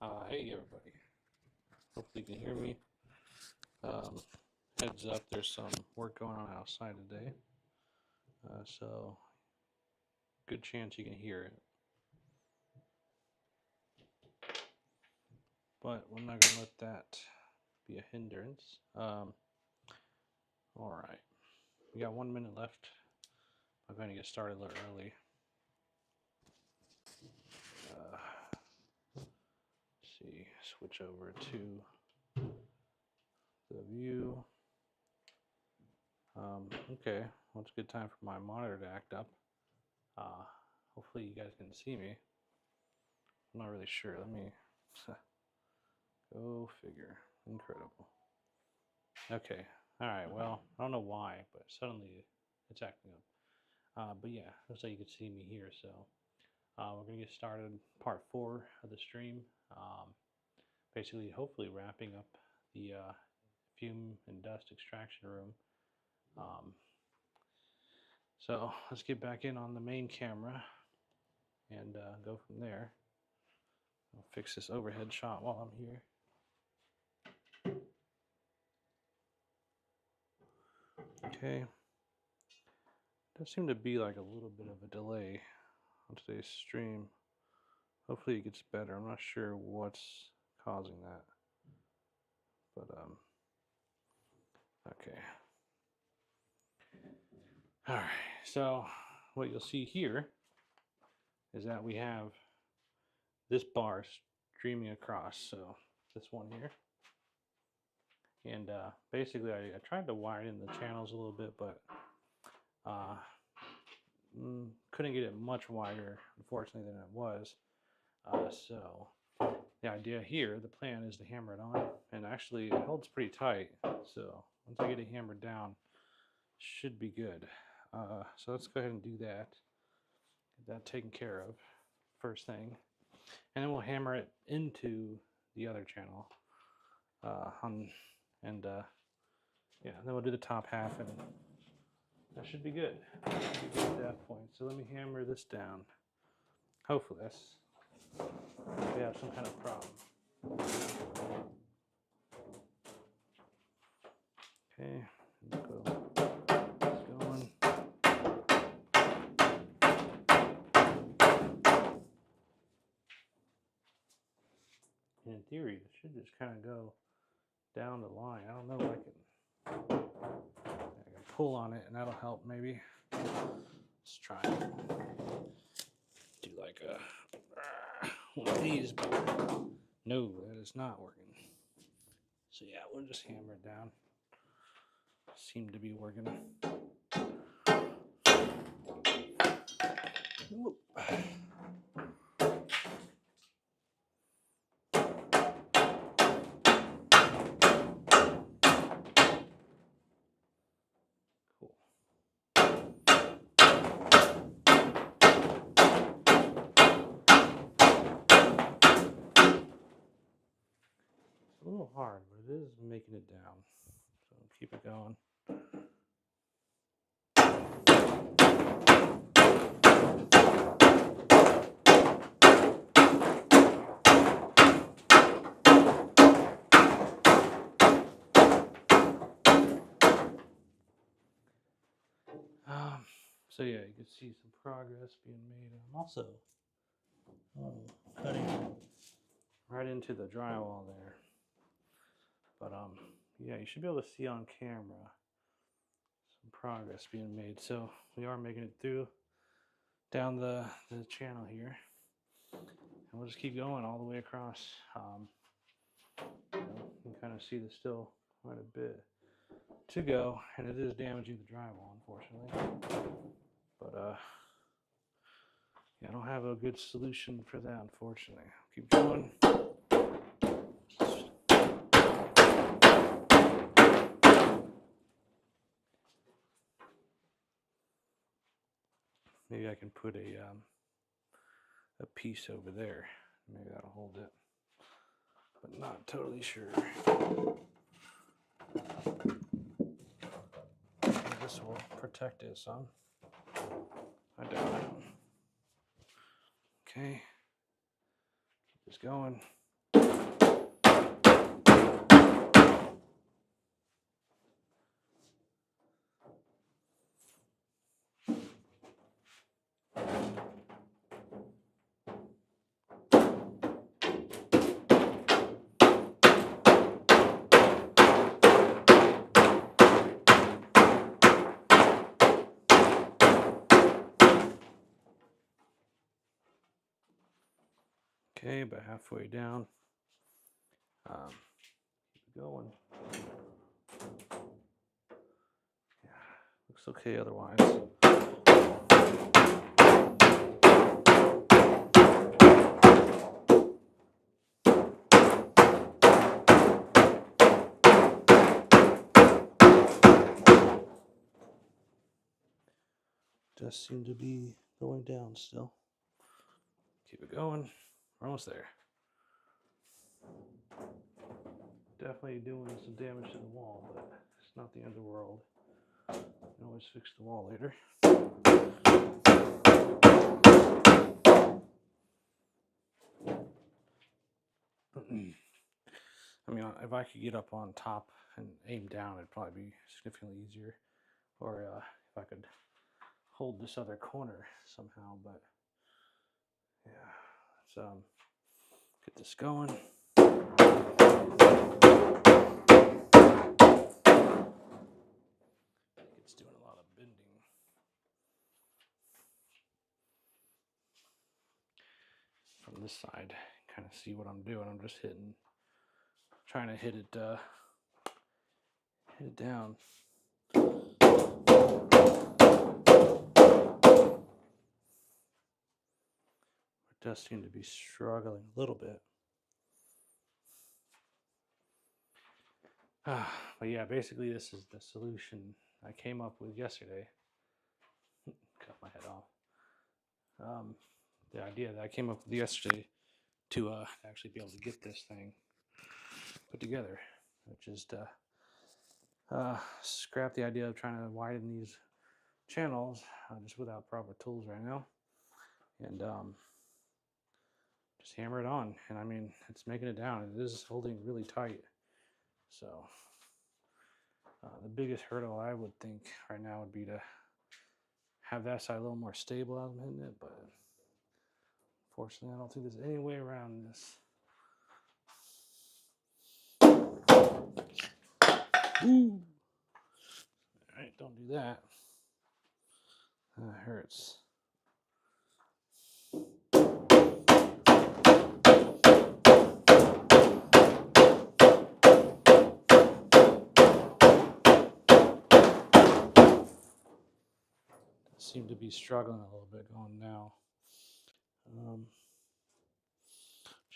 Hey everybody, hopefully you can hear me. Heads up, there's some work going on outside today, so good chance you can hear it. But we're not going to let that be a hindrance. Alright, we got 1 minute left. I'm going to get started a little early. See, switch over to the view. Okay, well, it's a good time for my monitor to act up. Hopefully you guys can see me. I'm not really sure. Let me go figure. Incredible. Okay. All right. Well, I don't know why, but suddenly it's acting up. But yeah, looks like you can see me here. So we're gonna get started. Part 4 of the stream. Basically, hopefully wrapping up the fume and dust extraction room. So let's get back in on the main camera and go from there. I'll fix this overhead shot while I'm here. Okay. Does seem to be like a little bit of a delay on today's stream. Hopefully it gets better. I'm not sure what's causing that. But okay. Alright, so what you'll see here is that we have this bar streaming across, so this one here. And basically I tried to wire in the channels a little bit, but couldn't get it much wider, unfortunately, than it was. So the idea here, the plan is to hammer it on, and actually it holds pretty tight. So once I get it hammered down, should be good. So let's go ahead and do that. Get that taken care of first thing, and then we'll hammer it into the other channel. Yeah, and then we'll do the top half, and that should be good. Should be good at that point. So let me hammer this down. Hopefully we have some kind of problem. Okay, let's go. It's going. In theory, it should just kind of go down the line. I don't know if I can pull on it, and that'll help maybe. Let's try it. Do like one of these, but no, that is not working. So yeah, we'll just hammer it down. Seemed to be working. Whoop. A little hard, but it is making it down. So keep it going. So yeah, you can see some progress being made. I'm also cutting right into the drywall there. But yeah, you should be able to see on camera some progress being made. So we are making it through down the channel here, and we'll just keep going all the way across. You can kind of see there's still quite a bit to go, and it is damaging the drywall, unfortunately. But yeah, I don't have a good solution for that, unfortunately. Keep going. Maybe I can put a piece over there. Maybe that'll hold it, but not totally sure. This will protect it some. I doubt it. Okay, keep this going. okay, about halfway down. Keep going. Yeah, looks okay otherwise. Does seem to be going down still. Keep it going. We're almost there. Definitely doing some damage to the wall, but it's not the end of the world. You can always fix the wall later. I mean, if I could get up on top and aim down, it'd probably be significantly easier. Or if I could hold this other corner somehow, but yeah, let's get this going. It's doing a lot of bending. From this side, kind of see what I'm doing. I'm just trying to hit it down. It does seem to be struggling a little bit. But yeah, basically this is the solution I came up with yesterday. Cut my head off. The idea that I came up with yesterday to actually be able to get this thing put together, which is to scrap the idea of trying to widen these channels just without proper tools right now, and just hammer it on. And I mean, it's making it down. It is holding really tight. So the biggest hurdle I would think right now would be to have that side a little more stable as I'm hitting it, but unfortunately I don't think there's any way around this. Ooh. Alright, don't do that. That hurts. Seem to be struggling a little bit going now, which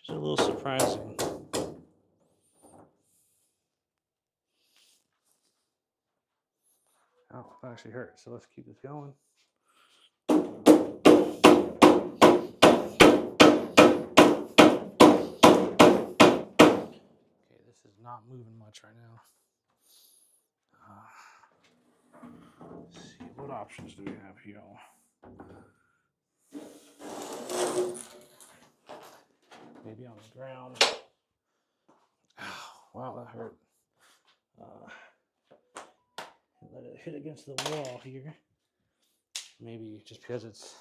is a little surprising. Oh, that actually hurt. So let's keep this going. Okay, this is not moving much right now. Let's see, what options do we have here? Maybe on the ground. Oh, wow, that hurt. Let it hit against the wall here. Maybe just because it's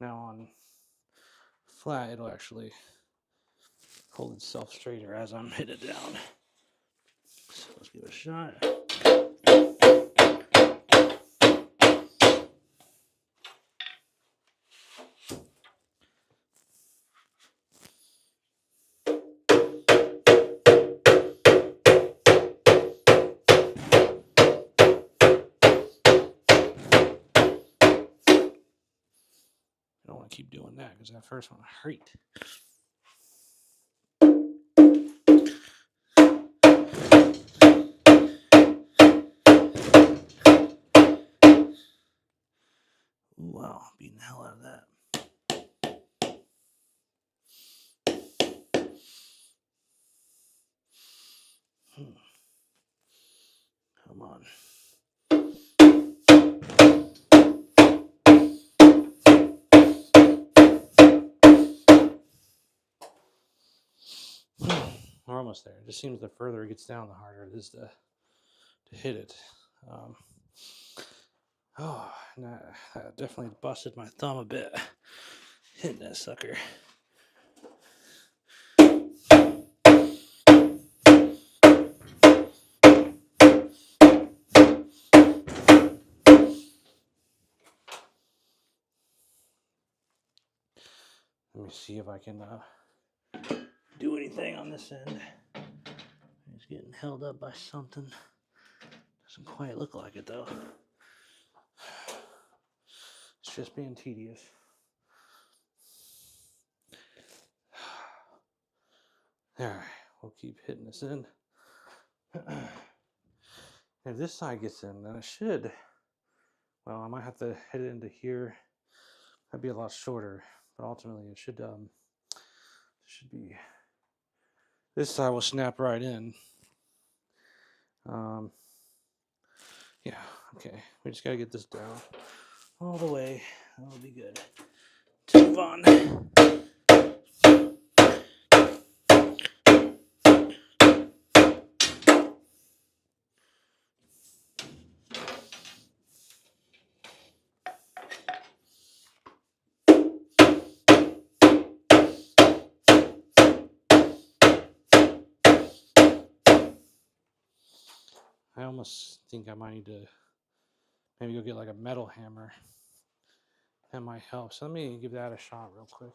now on flat, it'll actually hold itself straighter as I'm hitting it down. So let's give it a shot. I don't want to keep doing that because that first one hurt. Wow, beating the hell out of that. Come on. We're almost there. It just seems the further it gets down, the harder it is to hit it. That definitely busted my thumb a bit hitting that sucker. Let me see if I can do anything on this end. It's getting held up by something. Doesn't quite look like it though. It's just being tedious. Alright, we'll keep hitting this in. If this side gets in, then it should. Well, I might have to hit it into here. That'd be a lot shorter, but ultimately it should be. This side will snap right in. Yeah, okay. We just gotta get this down all the way. That'll be good. To move on. I almost think I might need to maybe go get like a metal hammer. That might help. So let me give that a shot real quick.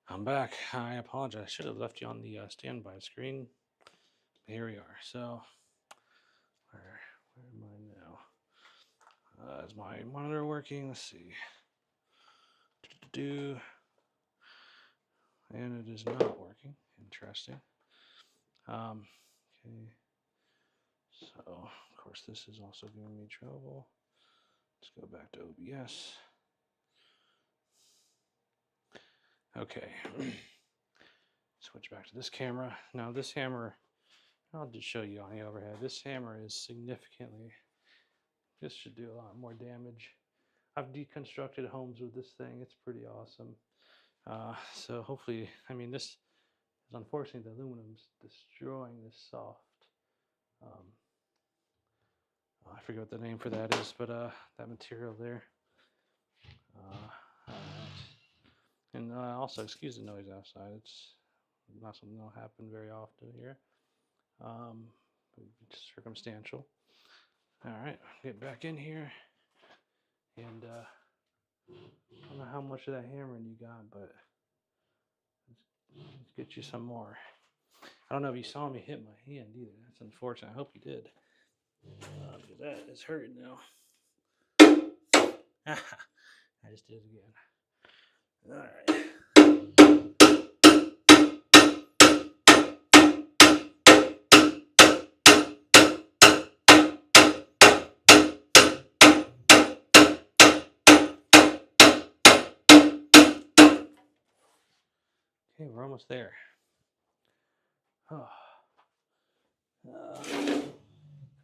I'm back. I apologize. I should have left you on the standby screen. Here we are. So, where am I now? Is my monitor working? Let's see. And it is not working. Interesting. Okay. So, of course, this is also giving me trouble. Let's go back to OBS. Okay. Switch back to this camera. Now, this hammer, I'll just show you on the overhead. This hammer is significantly, this should do a lot more damage. I've deconstructed homes with this thing. It's pretty awesome. So hopefully, I mean, this is unfortunately the aluminum's destroying this soft. I forget what the name for that is, but that material there. And also, excuse the noise outside. It's not something that'll happen very often here. It's circumstantial. All right, get back in here, and I don't know how much of that hammering you got, but let's get you some more. I don't know if you saw me hit my hand either. That's unfortunate. I hope you did, because that is hurting now. I just did it again. All right. Okay, we're almost there. Oh. It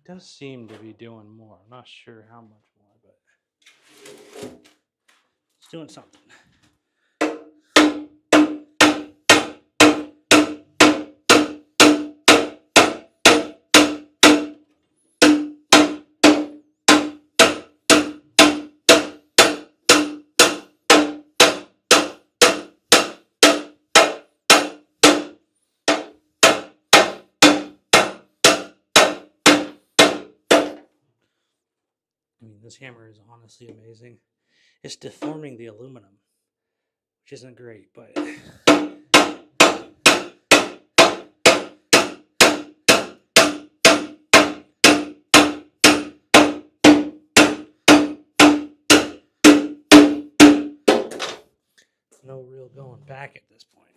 does seem to be doing more. I'm not sure how much more, but it's doing something. This hammer is honestly amazing. It's deforming the aluminum, which isn't great, but no real going back at this point.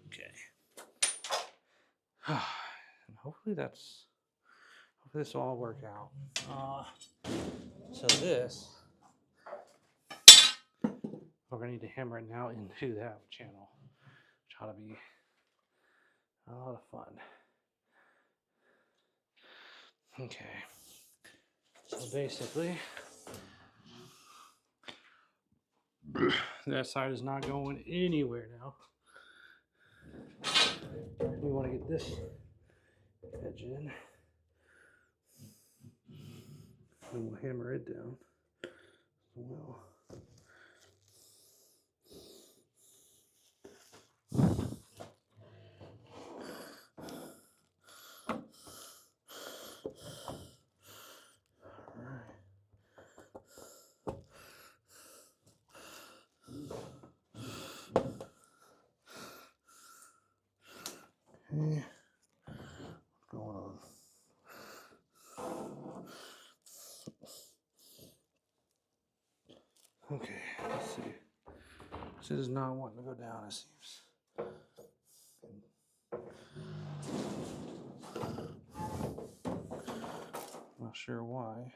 Okay. And hopefully this will all work out. So this, we're gonna need to hammer it now into that channel, which ought to be a lot of fun. Okay. So basically, that side is not going anywhere now. We want to get this edge in, and we'll hammer it down as well. Okay, what's going on? Okay, let's see. This is not wanting to go down, it seems. Not sure why.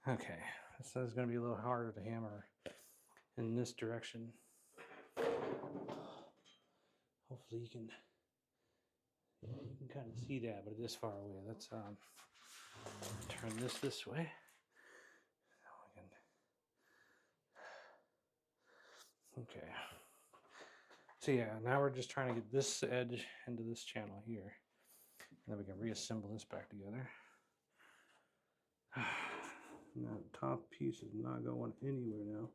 Okay, this is going to be a little harder to hammer in this direction. Hopefully you can kind of see that, but it is far away. Let's turn this way. Okay. So yeah, now we're just trying to get this edge into this channel here, and then we can reassemble this back together. And that top piece is not going anywhere now.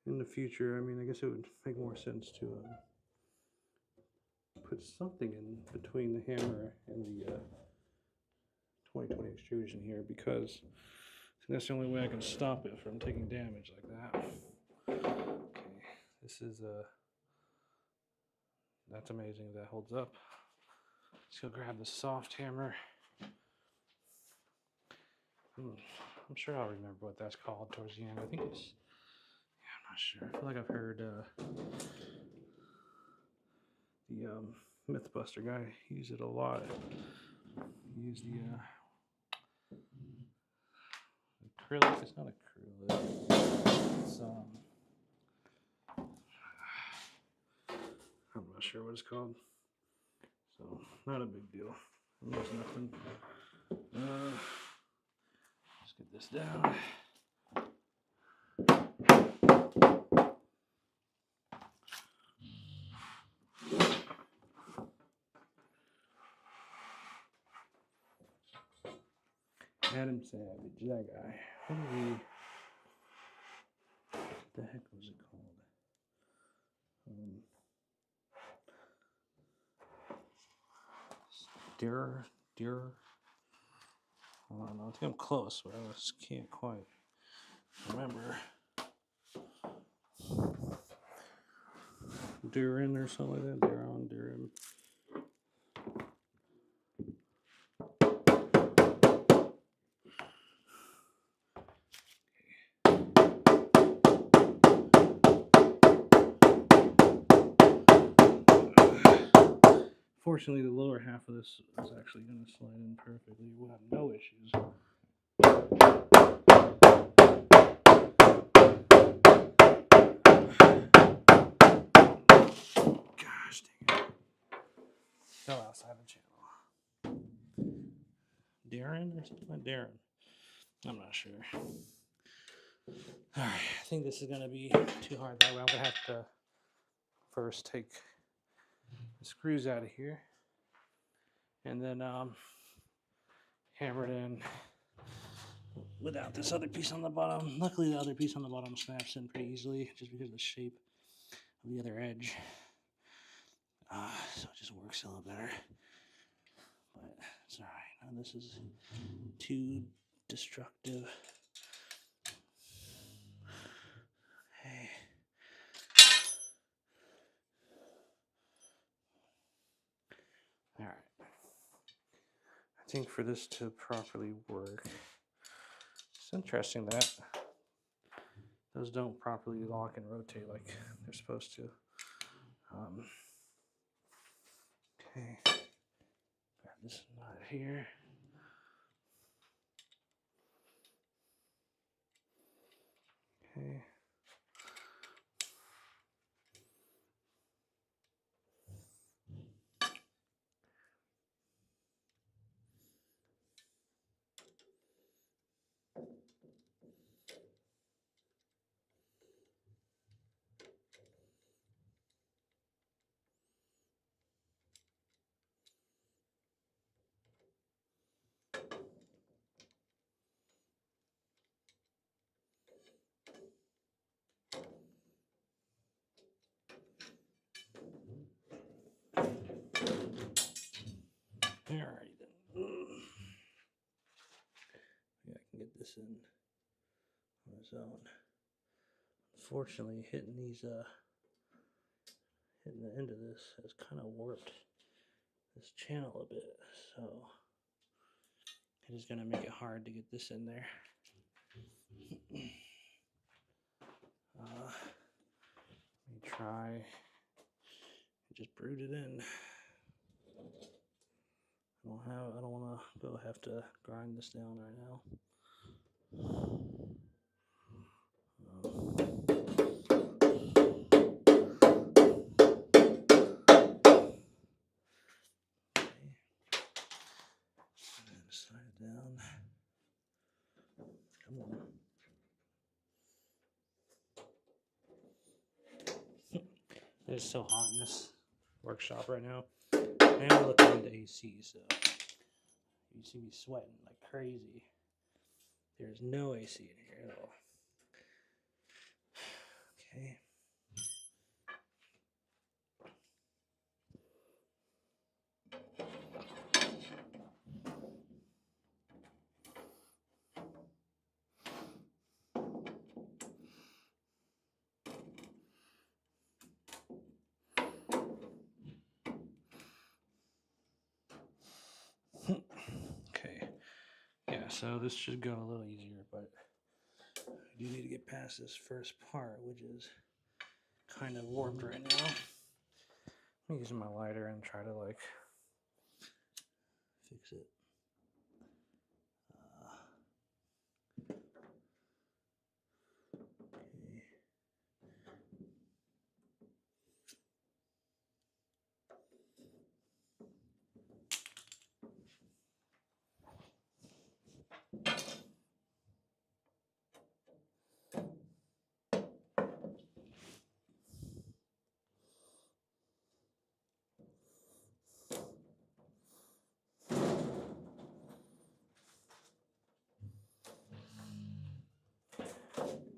In the future, I mean, I guess it would make more sense to put something in between the hammer and the 2020 extrusion here, because that's the only way I can stop it from taking damage like that. Okay, this is that's amazing. That holds up. Let's go grab the soft hammer. I'm sure I'll remember what that's called towards the end. I think it's, yeah, I'm not sure. I feel like I've heard the Mythbuster guy use it a lot. Use the acrylic. It's not acrylic. It's I'm not sure what it's called. So not a big deal. There's nothing. Let's get this down. Adam Savage, that guy. What the heck was it called? Deer. I don't know. I think I'm close, but I just can't quite remember. Durin or something like that. Durin. Fortunately, the lower half of this is actually going to slide in perfectly. We'll have no issues. Gosh dang it. Fell outside the channel. Darren or something like Darren? I'm not sure. Alright, I think this is going to be too hard that way. I'm going to have to first take the screws out of here and then hammer it in without this other piece on the bottom. Luckily, the other piece on the bottom snaps in pretty easily just because of the shape of the other edge. So it just works a little better. But it's alright. Now this is too destructive. Okay. Alright. I think for this to properly work, it's interesting that those don't properly lock and rotate like they're supposed to. Okay. Grab this nut here. Okay. Alrighty then. Yeah, I can get this in on its own. Unfortunately, hitting the end of this has kind of warped this channel a bit, so it is going to make it hard to get this in there. Let me try. Just brood it in. I don't want to have to grind this down right now. Slide it down. Come on. It's so hot in this workshop right now. I am looking into AC, so you see me sweating like crazy. There's no AC in here at all. Okay. Okay. Yeah, so this should go a little easier, but I do need to get past this first part, which is kind of warped right now. I'm using my lighter and try to like fix it.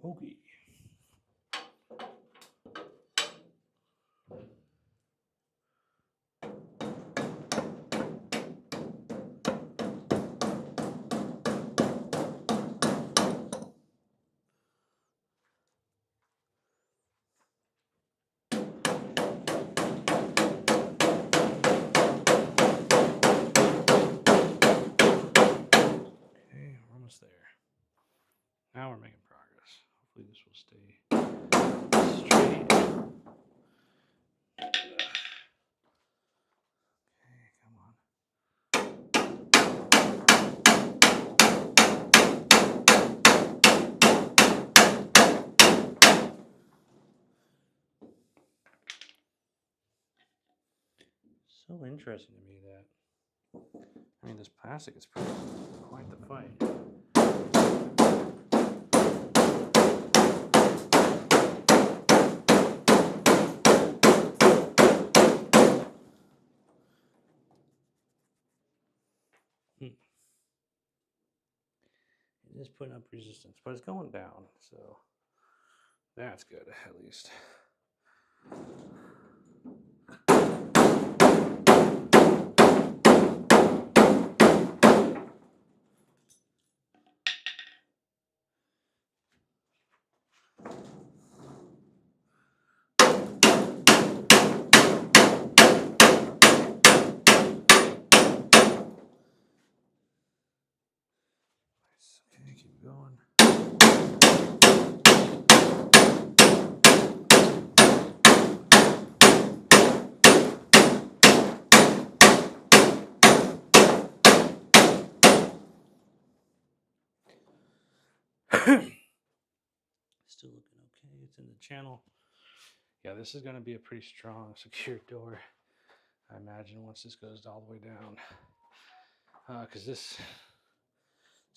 Okay. There. Now we're making progress. Hopefully this will stay straight. Okay, come on. So interesting to me that, this plastic is quite the fight. It is putting up resistance, but it's going down, so that's good at least. Okay, keep going. Still looking okay. It's in the channel. Yeah, this is going to be a pretty strong, secure door, I imagine, once this goes all the way down. Because this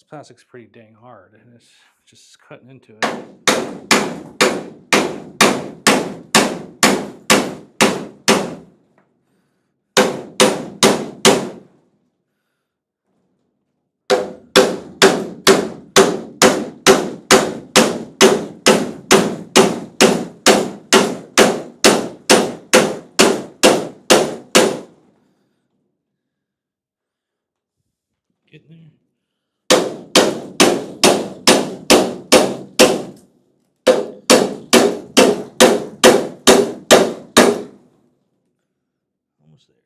plastic's pretty dang hard, and it's just cutting into it. Getting there. Almost there.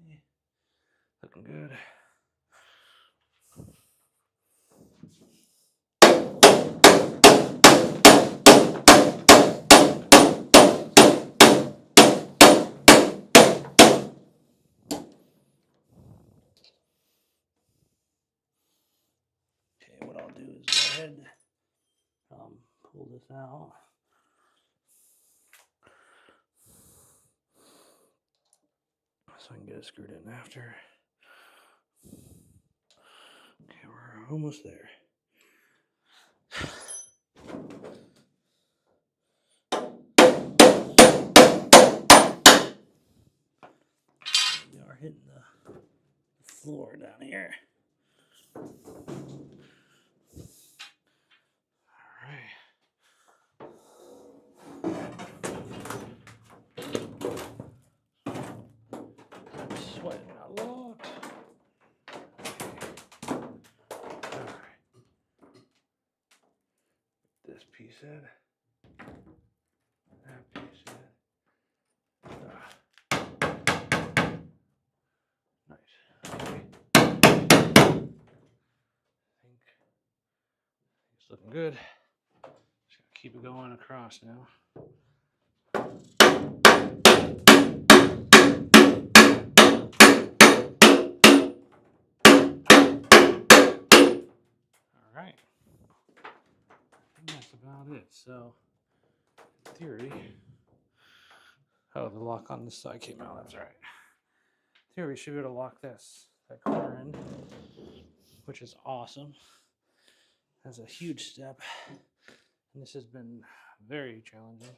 Okay. Looking good. Okay, what I'll do is go ahead, pull this out. So I can get it screwed in after. Okay, we're almost there. We are hitting the floor down here. Sweating a lot. Alright. This piece in. That piece in. Nice. Okay. I think it's looking good. Just gotta keep it going across now. Alright. I think that's about it. So, in theory, oh, the lock on this side came out. That's right. In theory, we should be able to lock that corner in, which is awesome. That's a huge step, and this has been very challenging.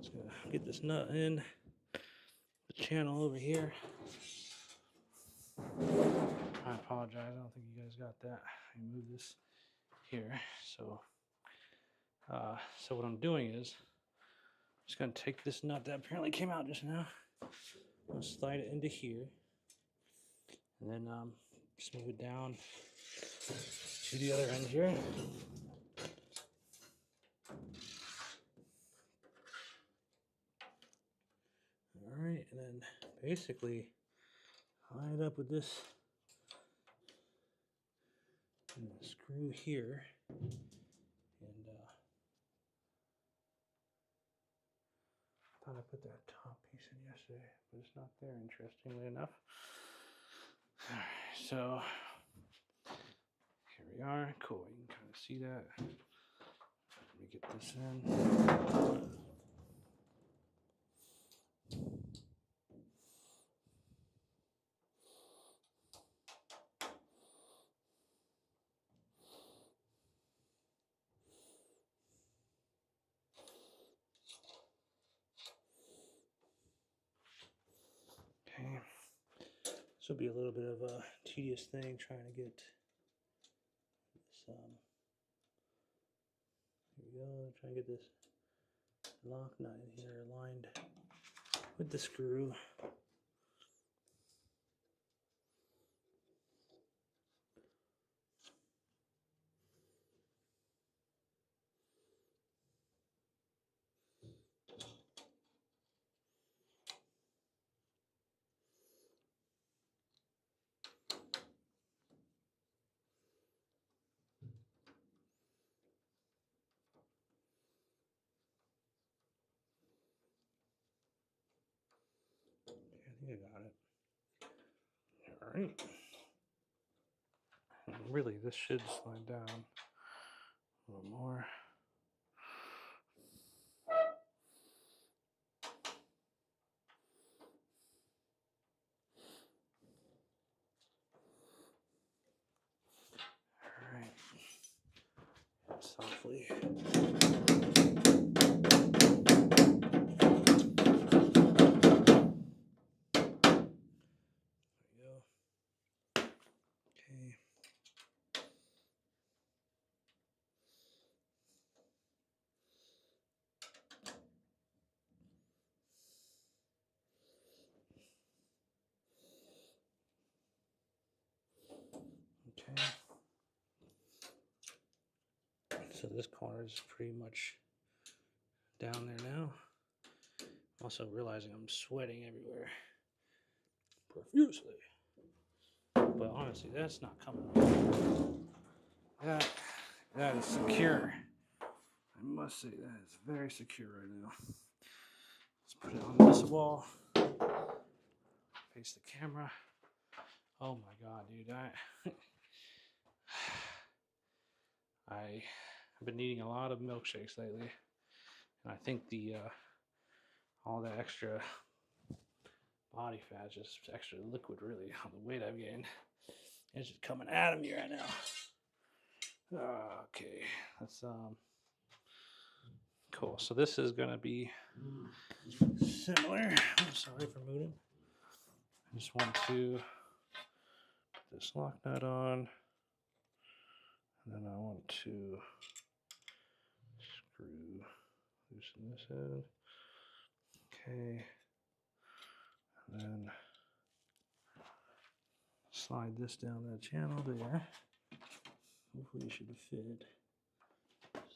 Just gonna get this nut in the channel over here. I apologize, I don't think you guys got that. I move this here. So what I'm doing is I'm just gonna take this nut that apparently came out just now. I'm gonna slide it into here, and then just move it down to the other end here. All right, and then basically line it up with this and the screw here, and I thought I put that top piece in yesterday, but it's not there, interestingly enough. All right, so here we are. Cool, you can kind of see that. Let me get this in. will be a little bit of a tedious thing trying to get this. Here we go. Trying to get this lock nut in here aligned with the screw. I think I got it. All right. And really, this should slide down a little more. All right. Softly. Okay. So this corner is pretty much down there now. I'm also realizing I'm sweating everywhere profusely. But honestly, that's not coming off. That is secure. I must say that is very secure right now. Let's put it on this wall. Face the camera. Oh my god, dude. I've been eating a lot of milkshakes lately, and I think the all that extra body fat, just extra liquid, really, on the weight I've gained, it's just coming out of me right now. Okay, that's cool. So this is gonna be similar. I'm sorry for moving. I just want to put this lock nut on, and then I want to loosen this end. Okay, and then slide this down the channel there. Hopefully it should fit.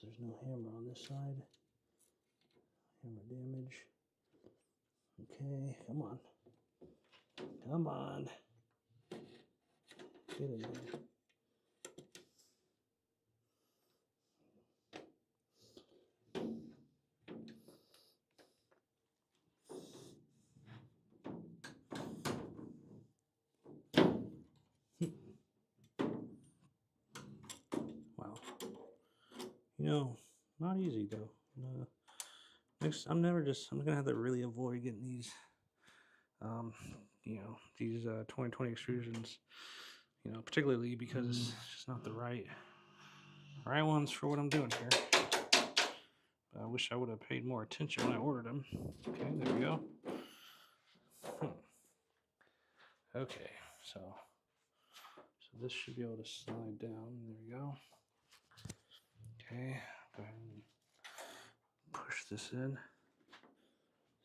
There's no hammer on this side. Hammer damage. Okay, come on. Come on. Get in there. Wow. You know, not easy though. I'm gonna have to really avoid getting these, these 2020 extrusions, particularly because it's just not the right ones for what I'm doing here. I wish I would have paid more attention when I ordered them. Okay, there we go. Okay, so this should be able to slide down. There we go. Okay, go ahead and push this in.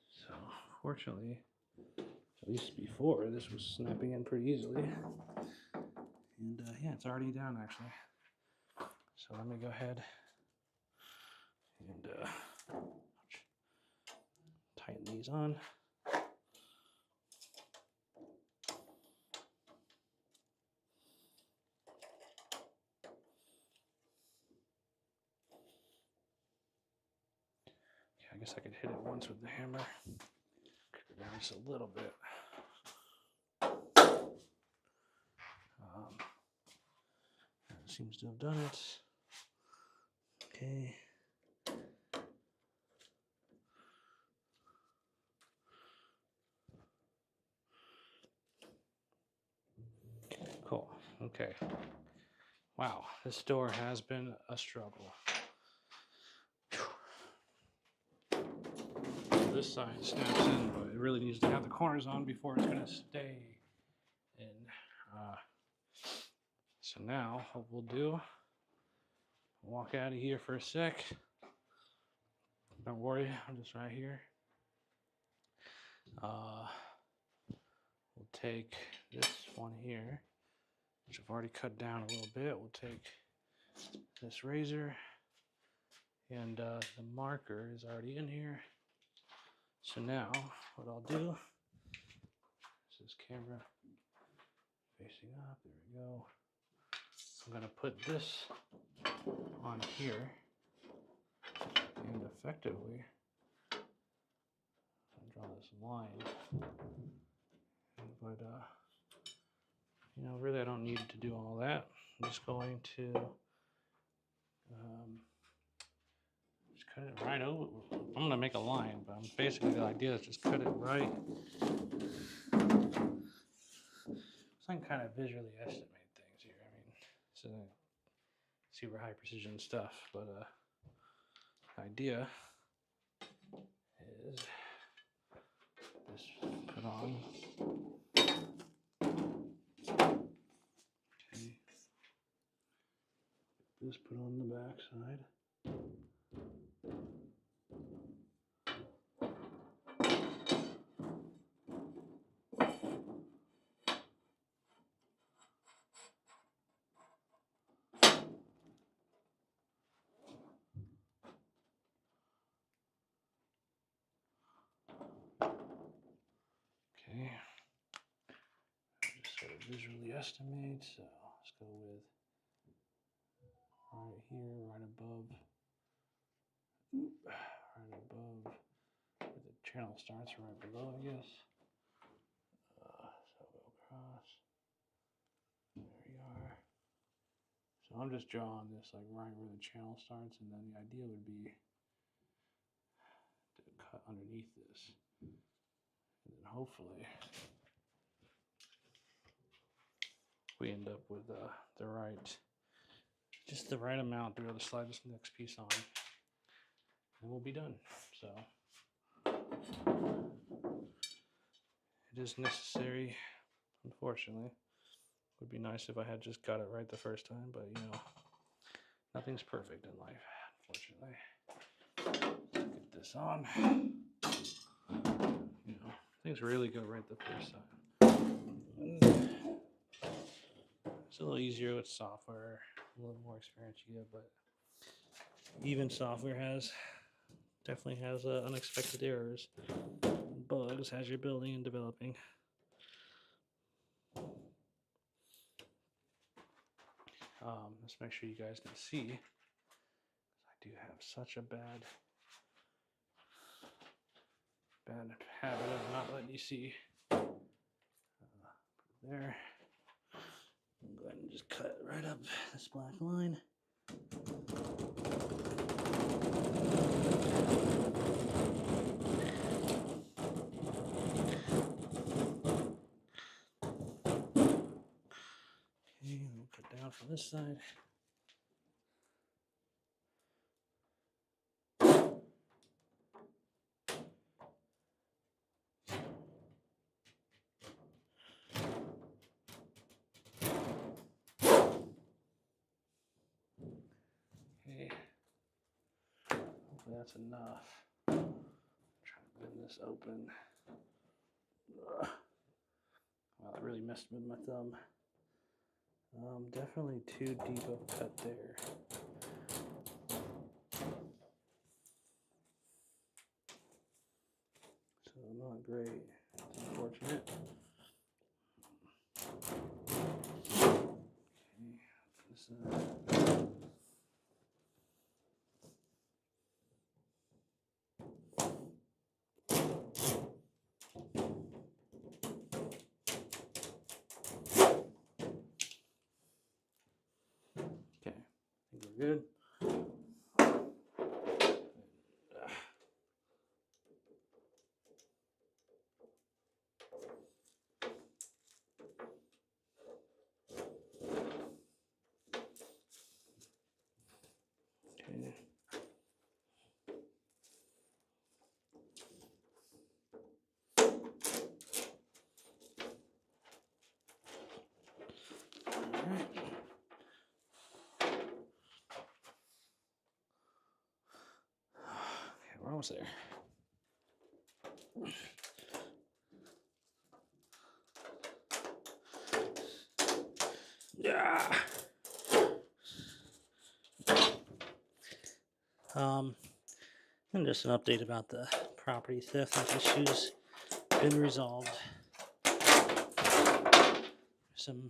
So fortunately, at least before, this was snapping in pretty easily. And yeah, it's already down actually. So let me go ahead and tighten these on. I guess I could hit it once with the hammer. Kick it down just a little bit. That seems to have done it. Okay. Cool. Okay. Wow, this door has been a struggle. This side snaps in, but it really needs to have the corners on before it's going to stay in. So now what we'll do, walk out of here for a sec. Don't worry, I'm just right here. We'll take this one here, which I've already cut down a little bit. We'll take this razor, and the marker is already in here. So now what I'll do, this camera facing up, there we go. I'm gonna put this on here, and effectively I'll draw this line. But you know, really I don't need to do all that. I'm just going to just cut it right over. I'm gonna make a line, but basically the idea is just cut it right. So I can kind of visually estimate things here. I mean, it's super high precision stuff, but the idea is this put on. Okay. This put on the back side. Okay, just sort of visually estimate. So let's go with right here, right above where the channel starts, right below, I guess. So go across. There we are. So I'm just drawing this like right where the channel starts, and then the idea would be to cut underneath this. And then hopefully we end up with just the right amount to be able to slide this next piece on, and we'll be done. So it is necessary, unfortunately. Would be nice if I had just got it right the first time, but you know, nothing's perfect in life, unfortunately. Get this on. You know, things really go right the first time. It's a little easier with software, a little more experience you get, but even software definitely has unexpected errors, bugs as you're building and developing. Let's make sure you guys can see. I do have such a bad habit of not letting you see. Put it there. Go ahead and just cut right up this black line. Okay, we'll cut down from this side. Okay, hopefully that's enough. I'm trying to bend this open. Ugh. Wow, that really messed with my thumb. Definitely too deep of a cut there. So not great. It's unfortunate. Okay, I think we're good. almost there. Yeah. And just an update about the property theft issues been resolved. Some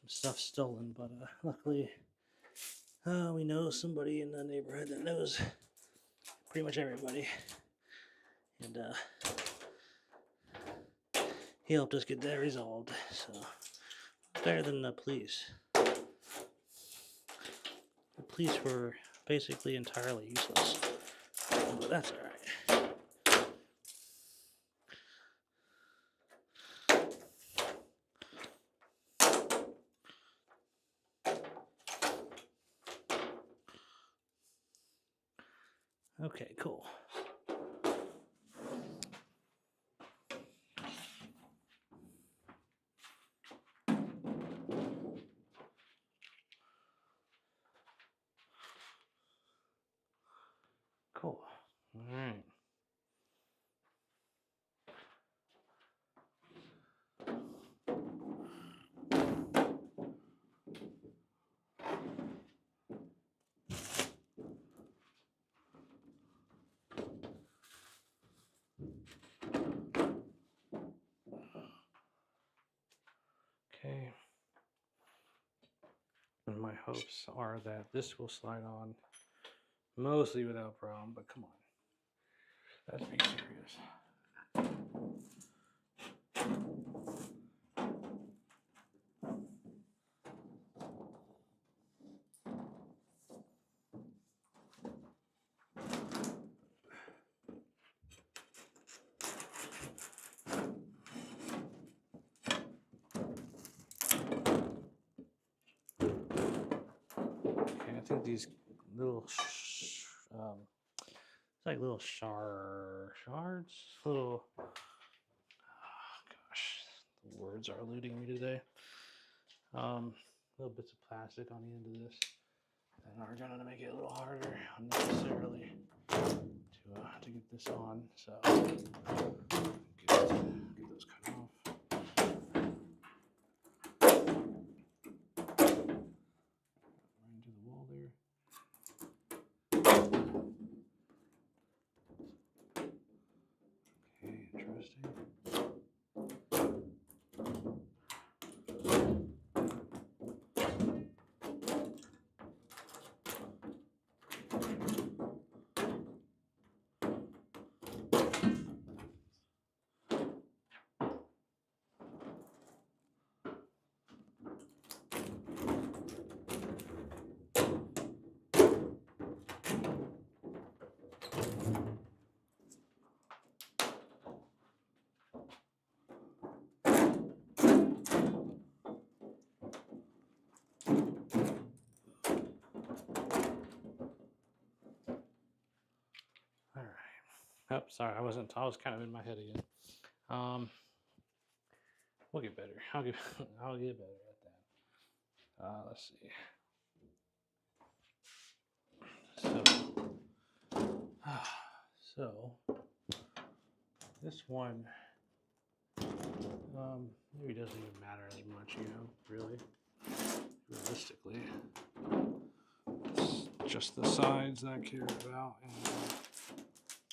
stuff stolen, but luckily we know somebody in the neighborhood that knows pretty much everybody, and he helped us get that resolved. So better than the police. The police were basically entirely useless, but that's all right. Okay, cool. Cool. All right. Okay. And my hopes are that this will slide on mostly without problem, but come on. Let's be serious. Okay, I think these little it's like little shards, little, oh gosh, the words are eluding me today. Little bits of plastic on the end of this that are going to make it a little harder unnecessarily to get this on. So get those cut off. Right into the wall there. Okay, interesting. All right. Oh, sorry, I was kind of in my head again. We'll get better. I'll get better at that. Let's see. So this one maybe doesn't even matter as much, really, realistically. It's just the sides that I care about, and the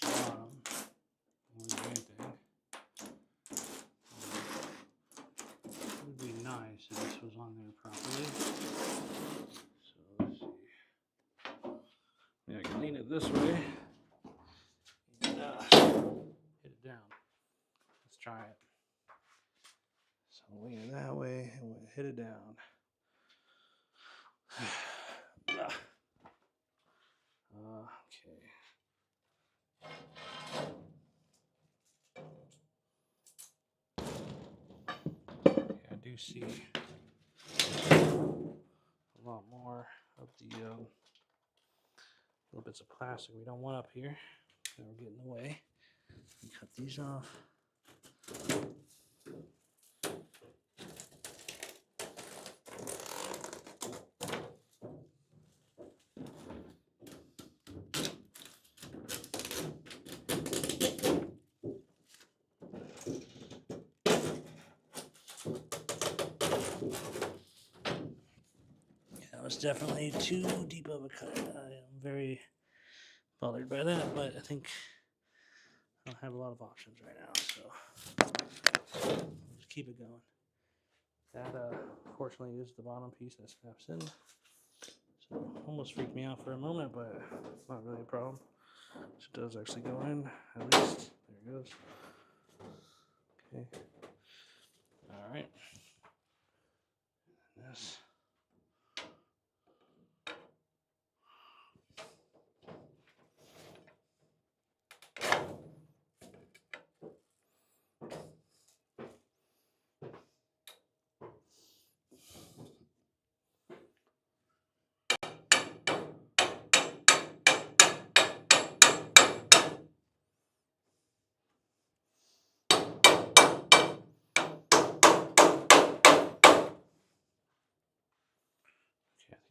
bottom more than anything. It would be nice if this was on there properly. So let's see. Yeah, I can lean it this way and hit it down. Let's try it. So lean it that way and we'll hit it down. Okay. I do see a lot more of the little bits of plastic we don't want up here that will get in the way. Cut these off. was definitely too deep of a cut. I am very bothered by that, but I think I don't have a lot of options right now, so we'll just keep it going. That fortunately is the bottom piece that snaps in. So almost freaked me out for a moment, but it's not really a problem. So it does actually go in, at least. There it goes. Okay. All right. This.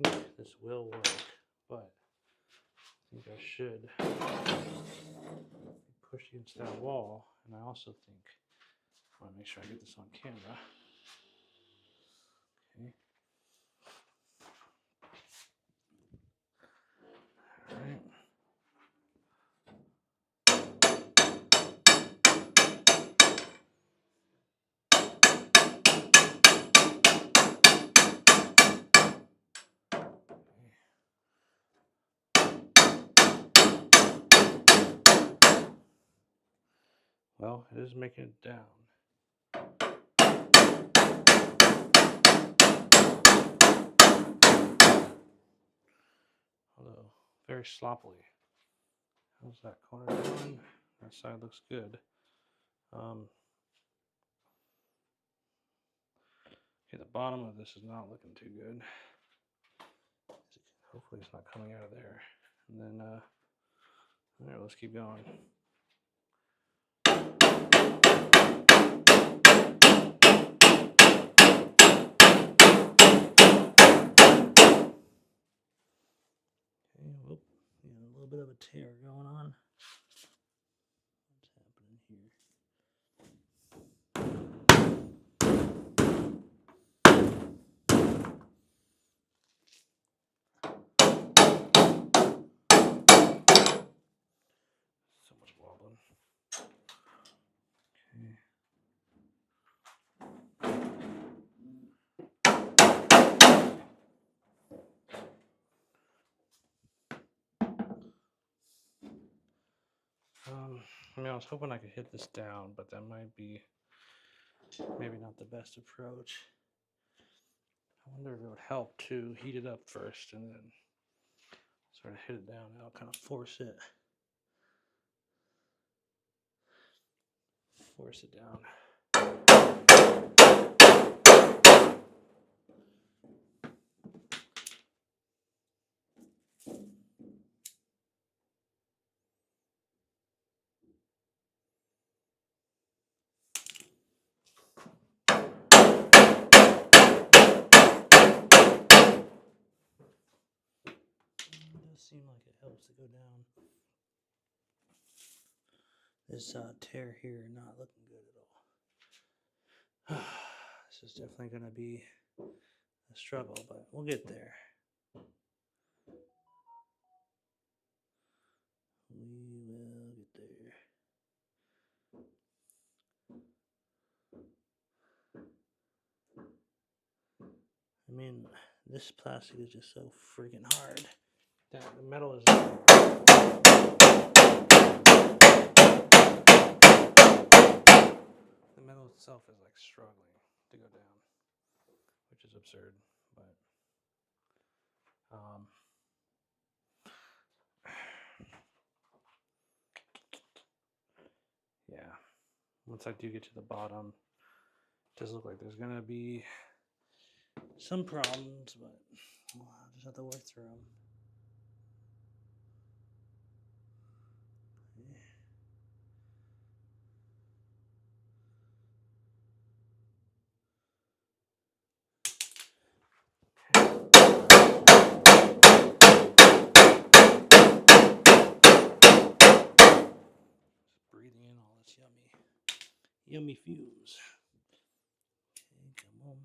I think this will work, but I think I should push against that wall, and I also think I want to make sure I get this on camera. Okay. All right. Well, it is making it down. Although, very sloppily. How's that corner doing? That side looks good. Okay, the bottom of this is not looking too good. Hopefully it's not coming out of there. And then, all right, let's keep going. Whoop, yeah, a little bit of a tear going on. What's happening here? So much wobbling. Okay. I mean, I was hoping I could hit this down, but that might be maybe not the best approach. I wonder if it would help to heat it up first and then sort of hit it down. I'll kind of force it down. Seem like it helps to go down. This tear here not looking good at all. This is definitely going to be a struggle, but we'll get there. We will get there. I mean, this plastic is just so freaking hard that the metal is. The metal itself is like struggling to go down, which is absurd, but yeah, once I do get to the bottom, it does look like there's gonna be some problems, but I'll just have to work through them. Breathing in all this yummy fumes. Okay, come on.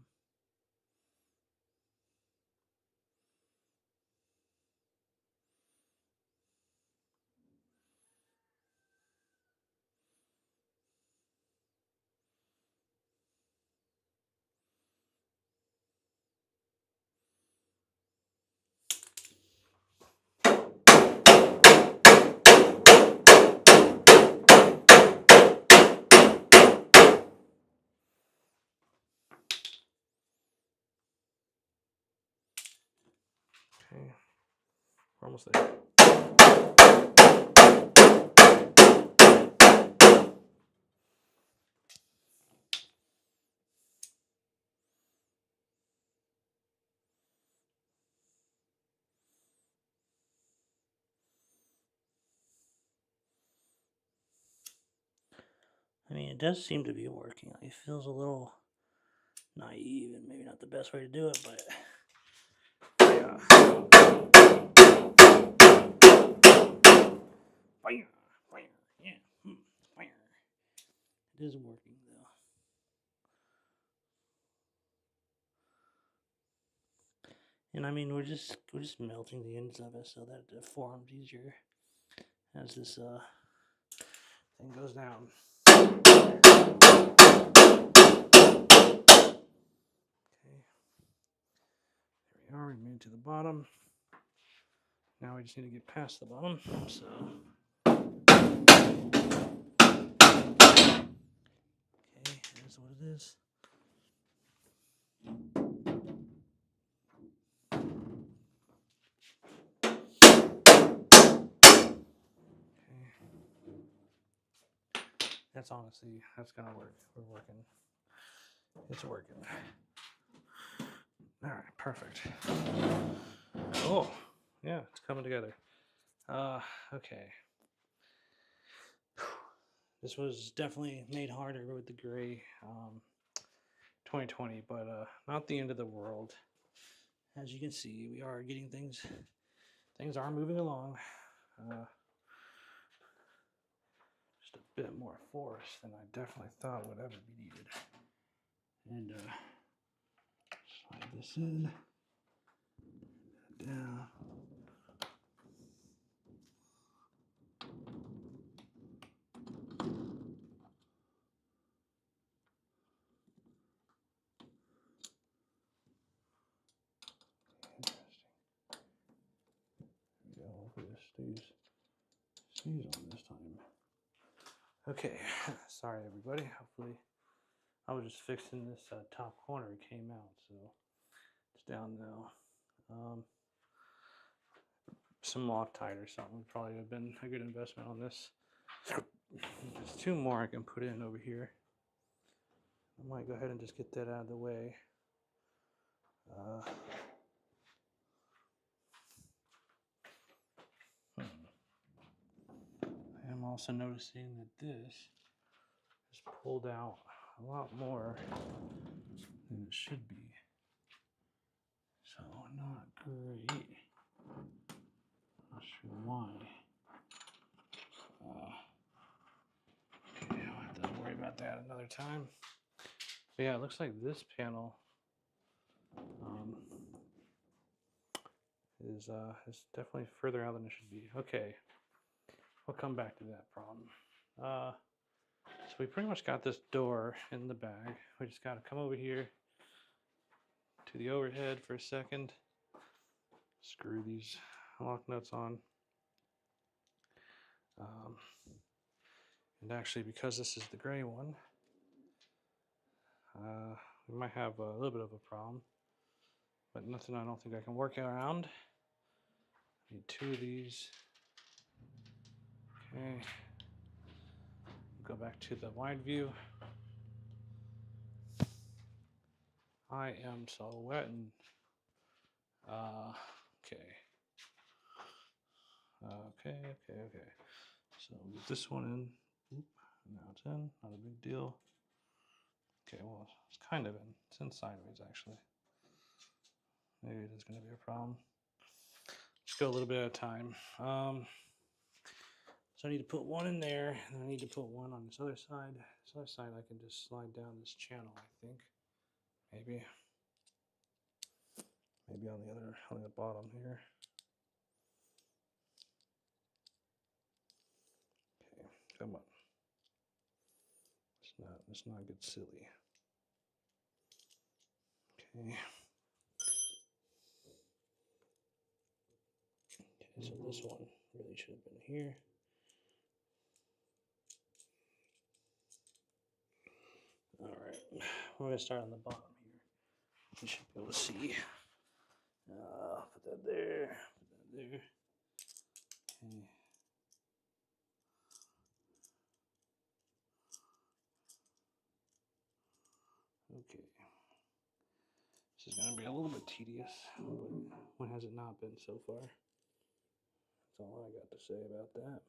Okay, we're almost there. I mean, it does seem to be working. It feels a little naive and maybe not the best way to do it, but yeah. Fire, fire, yeah, fire. It is working though. And I mean, we're just melting the ends of it so that it forms easier as this thing goes down. Okay. There we are. We made it to the bottom. Now we just need to get past the bottom. So. Okay, here's what it is. That's honestly, that's gonna work. We're working. It's working. All right, perfect. Oh, yeah, it's coming together. Okay. This was definitely made harder with the gray 2020, but not the end of the world. As you can see, we are getting things are moving along. Just a bit more force than I definitely thought would ever be needed. And slide this in, down. Interesting. There we go. Hopefully this stays on this time. Okay, sorry everybody. Hopefully, I was just fixing this top corner. It came out, so it's down now. Some Loctite or something would probably have been a good investment on this. There's two more I can put in over here. I might go ahead and just get that out of the way. I am also noticing that this is pulled out a lot more than it should be. So not great. Not sure why. Okay, I'll have to worry about that another time. But yeah, it looks like this panel is definitely further out than it should be. Okay, we'll come back to that problem. So we pretty much got this door in the bag. We just got to come over here to the overhead for a second. Screw these lock nuts on. And actually, because this is the gray one, we might have a little bit of a problem, but nothing I don't think I can work around. I need two of these. Okay. Go back to the wide view. I am so wet and okay. Okay. So get this one in. Oop, now it's in. Not a big deal. Okay, well, it's kind of in. It's in sideways, actually. Maybe it is going to be a problem. Just go a little bit at a time. So I need to put one in there, and I need to put one on this other side. This other side, I can just slide down this channel, I think. Maybe on the bottom here. Okay, come on. Let's not get silly. Okay. Okay, so this one really should have been here. All right, we're gonna start on the bottom here. You should be able to see. Put that there. Put that there. Okay. Okay. This is going to be a little bit tedious, but when has it not been so far? That's all I got to say about that.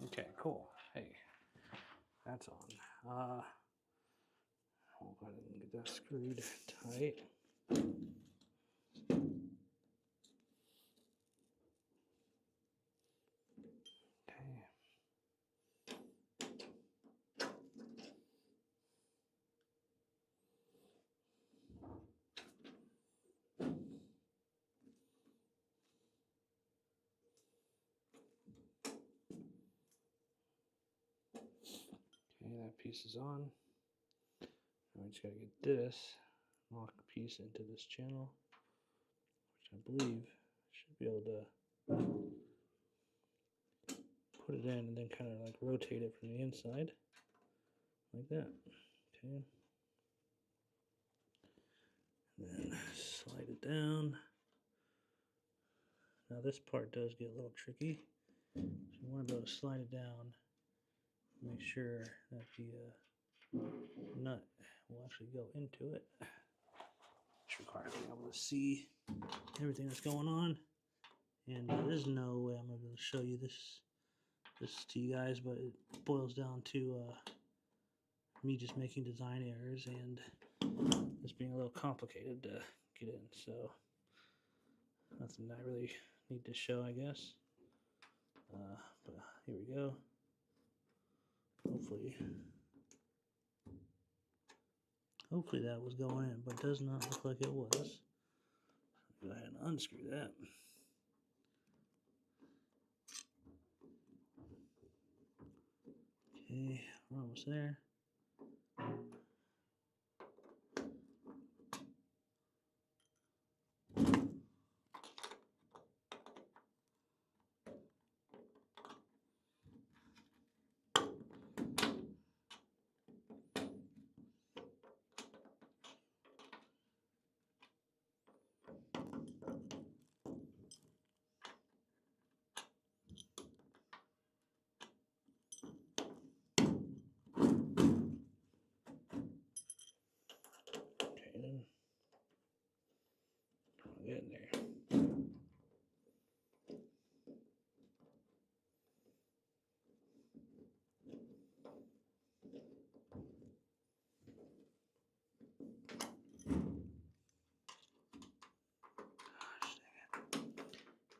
Okay, cool. Hey, that's on. We'll go ahead and get that screwed tight. Okay. Okay, that piece is on. Now we just gotta get this lock piece into this channel, which I believe should be able to put it in and then kind of like rotate it from the inside like that. Okay. And then slide it down. Now this part does get a little tricky, so you want to be able to slide it down. Make sure that the nut will actually go into it. Which requires being able to see everything that's going on. And there's no way I'm going to be able to show you this to you guys, but it boils down to me just making design errors and this being a little complicated to get in. So nothing I really need to show, I guess. But here we go. Hopefully that was going in, but it does not look like it was. Go ahead and unscrew that. Okay, we're almost there. Getting there.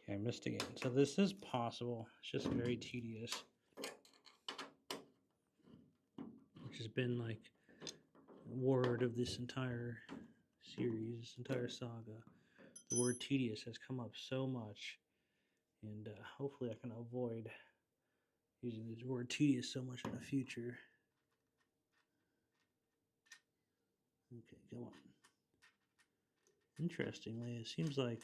Okay, I missed again. So this is possible. It's just very tedious. Which has been like a word of this entire series, this entire saga. The word tedious has come up so much, and hopefully I can avoid using the word tedious so much in the future. Okay, come on. Interestingly, it seems like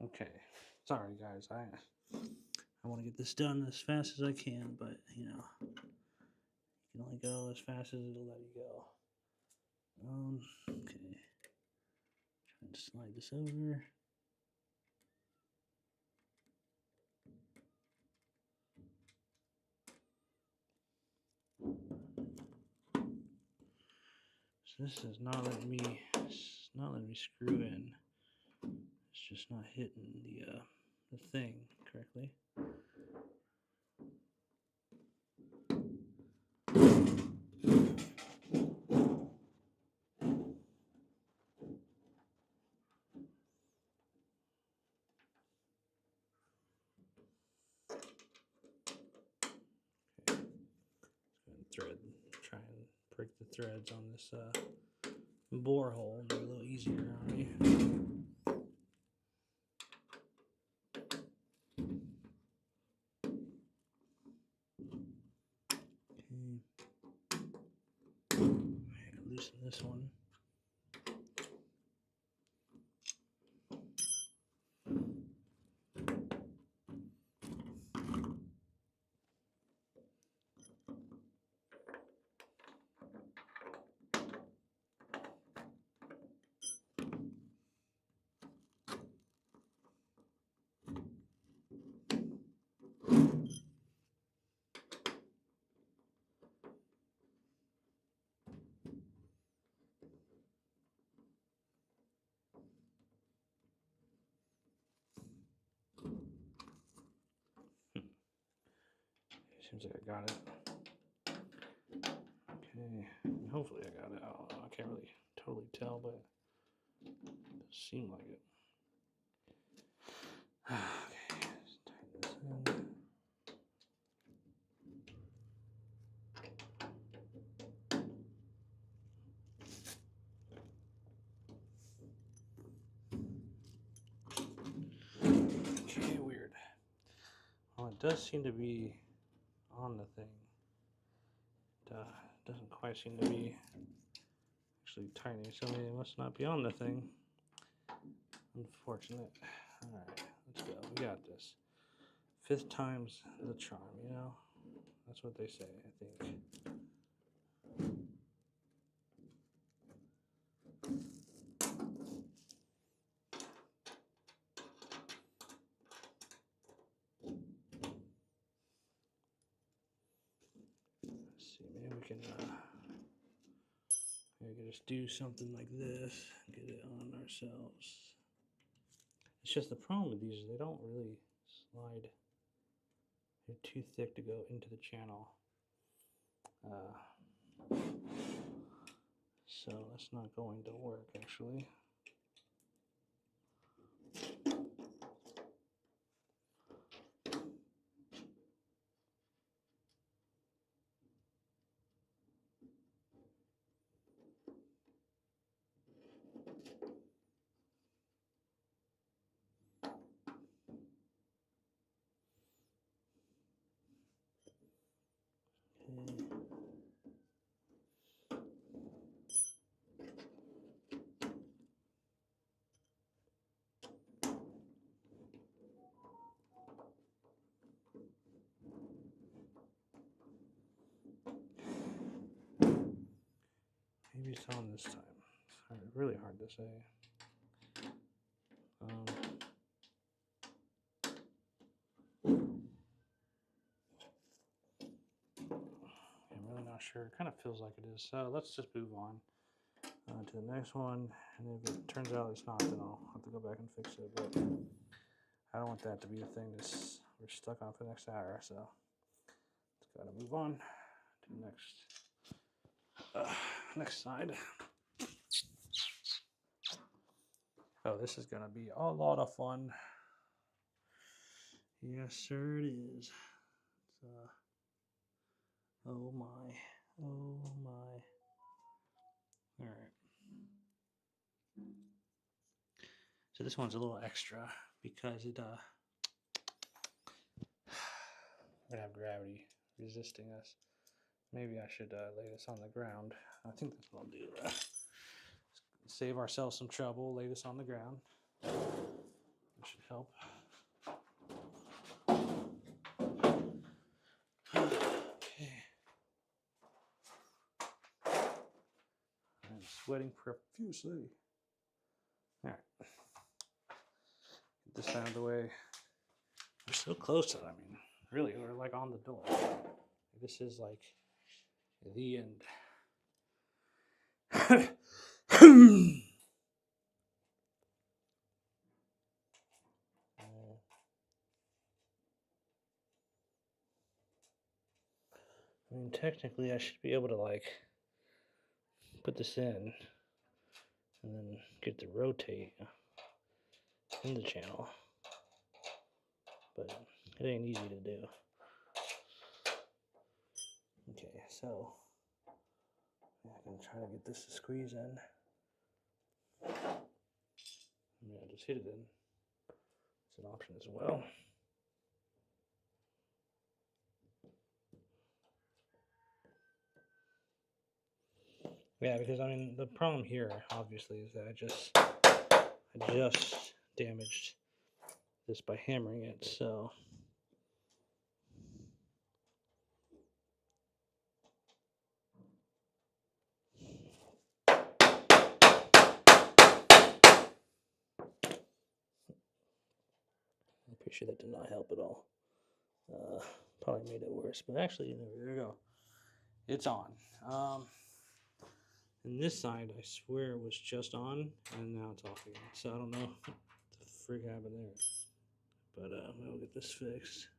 okay. Sorry guys, I want to get this done as fast as I can, but you know, you can only go as fast as it'll let you go. Okay. Trying to slide this over. So this is not letting me screw in. It's just not hitting the thing correctly. thread. Try and prick the threads on this bore hole, make it a little easier on me. Okay, loosen this one. Seems like I got it. Okay, hopefully I got it. I don't know. I can't really totally tell, but it does seem like it. Okay, let's tighten this in. Okay, weird. Well, it does seem to be on the thing. It doesn't quite seem to be actually tightening, so maybe it must not be on the thing. Unfortunate. Alright, let's go. We got this. 5th time's the charm, you know? That's what they say, I think. Let's see, maybe we can just do something like this, get it on ourselves. It's just the problem with these is they don't really slide. They're too thick to go into the channel. So that's not going to work, actually. Maybe it's on this time. It's really hard to say. I'm really not sure. It kind of feels like it is. So let's just move on to the next one. And if it turns out it's not, then I'll have to go back and fix it. But I don't want that to be the thing that's we're stuck on for the next hour. So let's gotta move on to the next side. Oh, this is gonna be a lot of fun. Yes, sir, it is. It's, oh my, oh my. All right. So this one's a little extra because it we have gravity resisting us. Maybe I should lay this on the ground. I think that's what I'll do. Save ourselves some trouble. Lay this on the ground. That should help. Okay. I'm sweating profusely. All right. Get this out of the way. We're so close to it. I mean, really, we're like on the door. This is like the end. I mean, technically, I should be able to like put this in and then get to rotate in the channel, but it ain't easy to do. Okay, so yeah, I can try to get this to squeeze in. Yeah, just hit it in. It's an option as well. Yeah, because I mean the problem here obviously is that I just damaged this by hammering it, so I'm pretty sure that did not help at all. Probably made it worse, but actually there we go. It's on. And this side, I swear it was just on, and now it's off again. So I don't know what the frig happened there. But we'll get this fixed.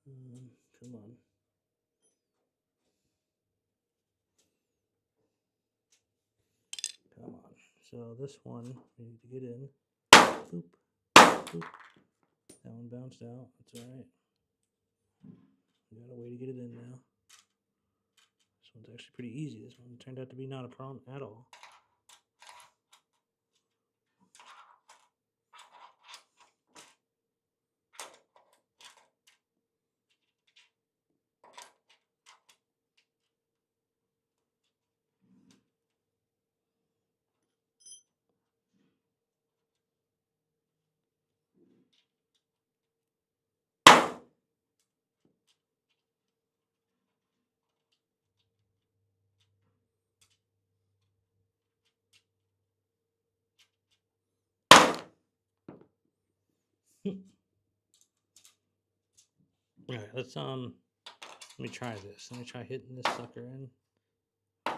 Come on. Come on. So this one, we need to get in. Boop. Boop. That one bounced out. That's alright. We got a way to get it in now. This one's actually pretty easy. This one turned out to be not a problem at all. Alright, let's let me try this. Let me try hitting this sucker in. Try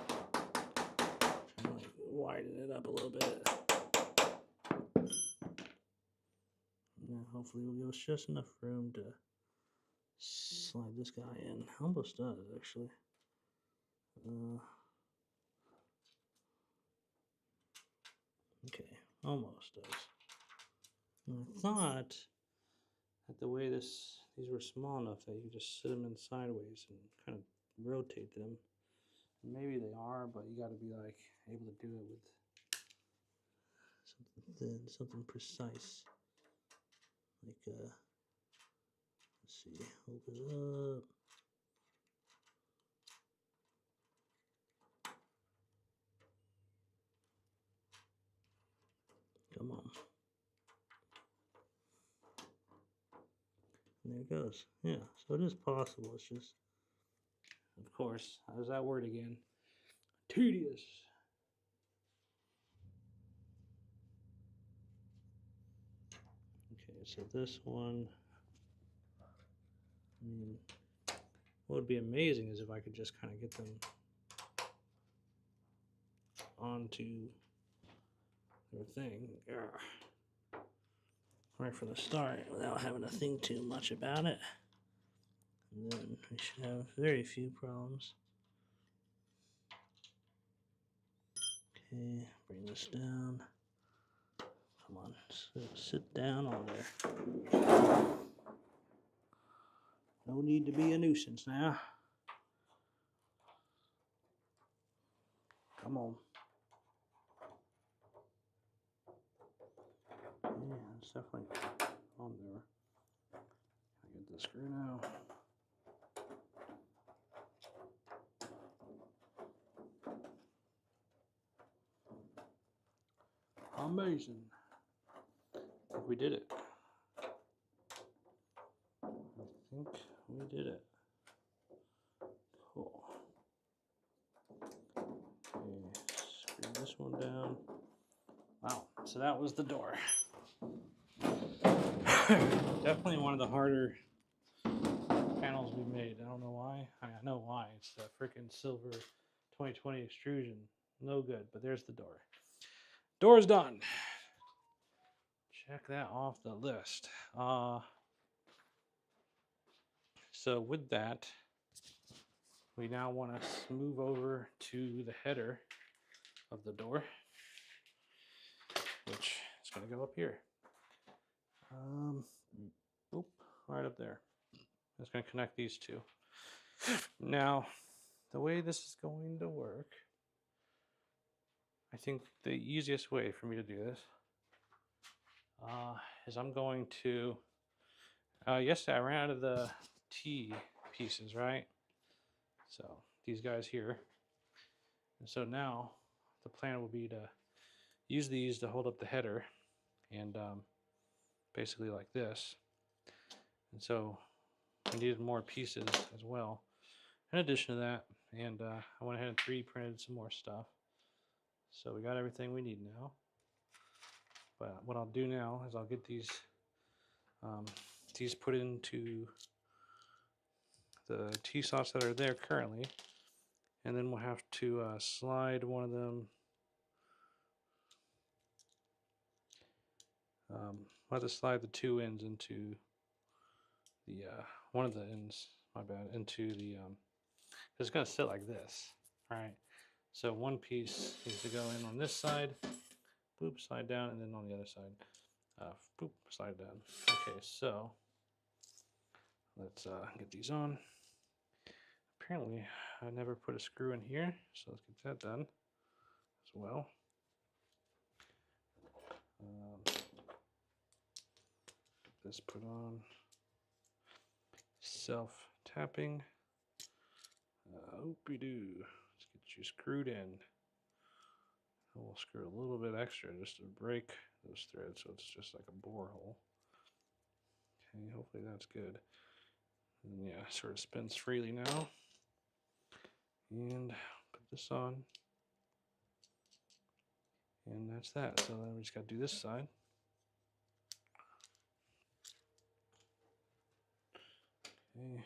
to like widen it up a little bit. Now hopefully we'll give us just enough room to slide this guy in. Almost does actually. Okay, almost does. And I thought that the way these were small enough that you could just sit them in sideways and kind of rotate them. Maybe they are, but you got to be like able to do it with something thin, something precise. Like let's see, hold it up. Come on. And there it goes. Yeah, so it is possible. It's just, of course, how's that word again? Tedious. Okay, so this one, I mean, what would be amazing is if I could just kind of get them onto their thing right from the start without having to think too much about it. And then we should have very few problems. Okay, bring this down. Come on, sit down on there. No need to be a nuisance now. Come on. Yeah, it's definitely on there. I get the screw now. Amazing. I think we did it. I think we did it. Cool. Okay, screw this one down. Wow, so that was the door. Definitely one of the harder panels we made. I don't know why. I know why. It's the freaking silver 2020 extrusion. No good, but there's the door. Door's done. Check that off the list. So with that, we now want to move over to the header of the door, which is going to go up here. Boop. right up there. It's going to connect these two. Now, the way this is going to work, I think the easiest way for me to do this is I'm going to, yesterday I ran out of the T pieces, right? So these guys here. And so now the plan will be to use these to hold up the header and basically like this. And so I needed more pieces as well in addition to that, and I went ahead and 3D printed some more stuff. So we got everything we need now. But what I'll do now is I'll get these put into the T-slots that are there currently, and then we'll have to slide one of them. We'll have to slide the 2 ends into the one of the ends. My bad. Into the it's going to sit like this, right? So one piece needs to go in on this side, boop, slide down, and then on the other side, boop, slide down. Okay, so let's get these on. Apparently, I never put a screw in here, so let's get that done as well. Get this put on. Self-tapping. Oopie-doo. Let's get you screwed in. And we'll screw a little bit extra just to break those threads, so it's just like a borehole. Okay, hopefully that's good. And yeah, sort of spins freely now. And put this on. And that's that. So then we just got to do this side. Okay.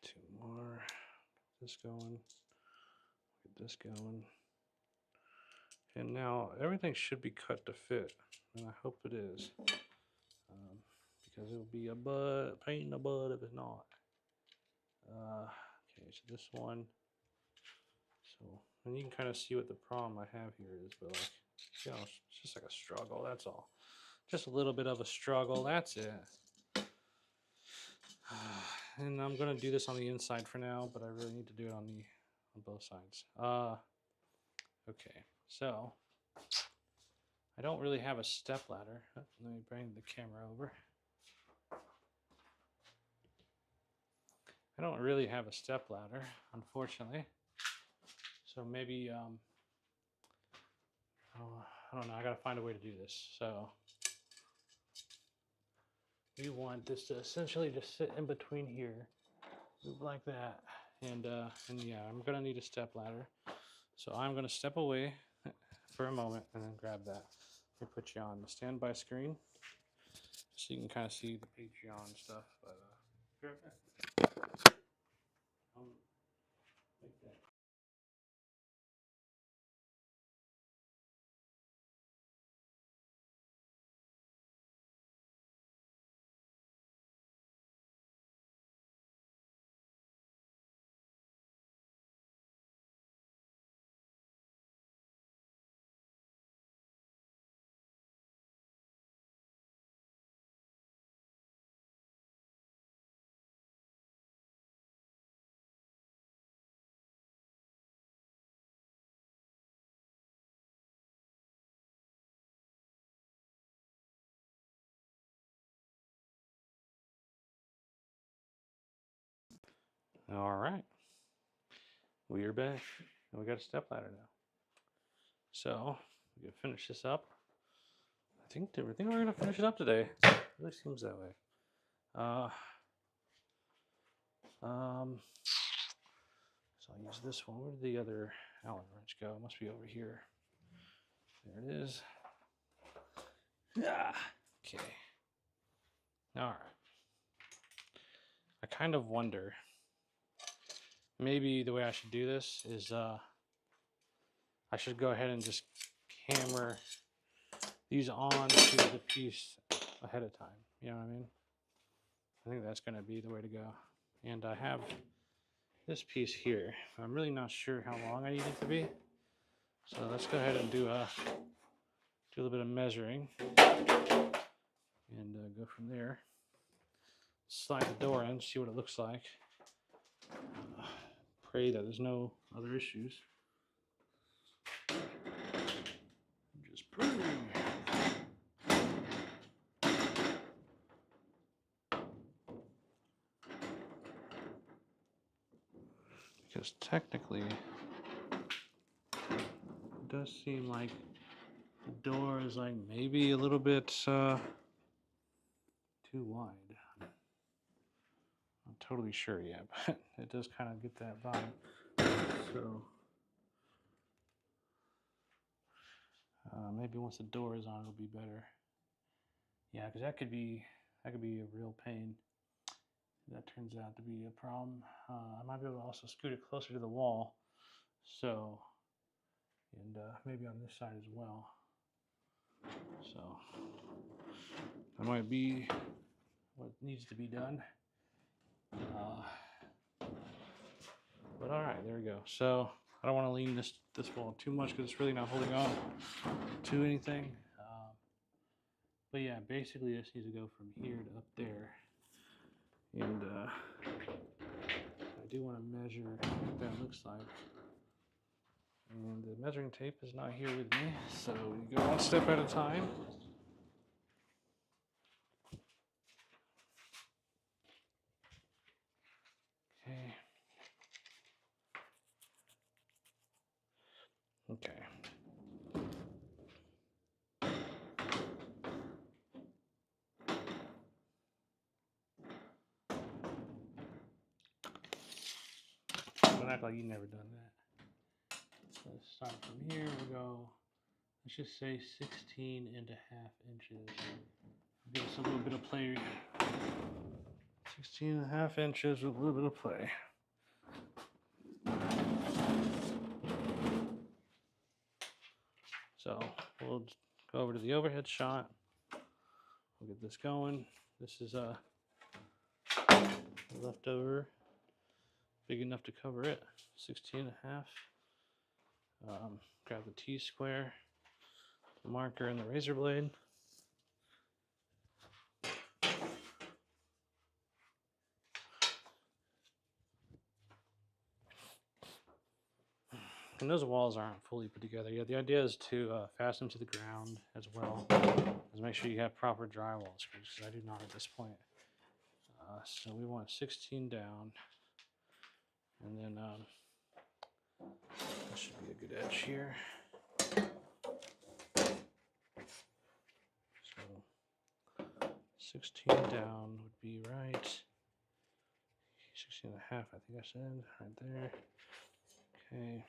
2 more. Get this going. Get this going. And now everything should be cut to fit. And I hope it is. Because it will be a pain in the butt if it's not. Okay, so this one. So, and you can kind of see what the problem I have here is, but like, you know, it's just like a struggle, that's all. Just a little bit of a struggle, that's it. And I'm gonna do this on the inside for now, but I really need to do it on both sides. Okay, so I don't really have a step ladder. Let me bring the camera over. I don't really have a step ladder, unfortunately. So maybe I don't know, I gotta find a way to do this. So we want this to essentially just sit in between here, move like that, and yeah, I'm gonna need a step ladder. So I'm gonna step away for a moment and then grab that. Let me put you on the standby screen so you can kind of see the Patreon stuff. But grab that. Like that. All right, we are back, and we got a step ladder now. So we can finish this up. I think we're gonna finish it up today. It really seems that way. So I'll use this one. Where did the other Allen wrench go? It must be over here. There it is. Yeah. Okay. All right. I kind of wonder. Maybe the way I should do this is I should go ahead and just hammer these onto the piece ahead of time. You know what I mean? I think that's going to be the way to go. And I have this piece here. I'm really not sure how long I need it to be. So let's go ahead and do a little bit of measuring and go from there. slide the door in, see what it looks like. Pray that there's no other issues. Just pray. Because technically, it does seem like the door is like maybe a little bit too wide. I'm totally sure yet, but it does kind of get that vibe. So maybe once the door is on, it'll be better. Yeah, because that could be a real pain. That turns out to be a problem. I might be able to also scoot it closer to the wall, so, and maybe on this side as well. So that might be what needs to be done. But all right, there we go. So I don't want to lean this wall too much because it's really not holding on to anything. But yeah, basically this needs to go from here to up there. And I do want to measure what that looks like. And the measuring tape is not here with me, so we go one step at a time. Okay. Okay. Don't act like you've never done that. So let's start from here. We'll go, let's just say 16 and a half inches. Give us a little bit of play. 16 and a half inches with a little bit of play. So we'll go over to the overhead shot. We'll get this going. This is a leftover, big enough to cover it. 16 and a half. Grab the T-square, the marker, and the razor blade. And those walls aren't fully put together yet. The idea is to fasten them to the ground as well. Just make sure you have proper drywall screws, because I do not at this point. So we want 16 down. And then that should be a good edge here. So 16 down would be right. 16 and a half, I think I said, right there. Okay.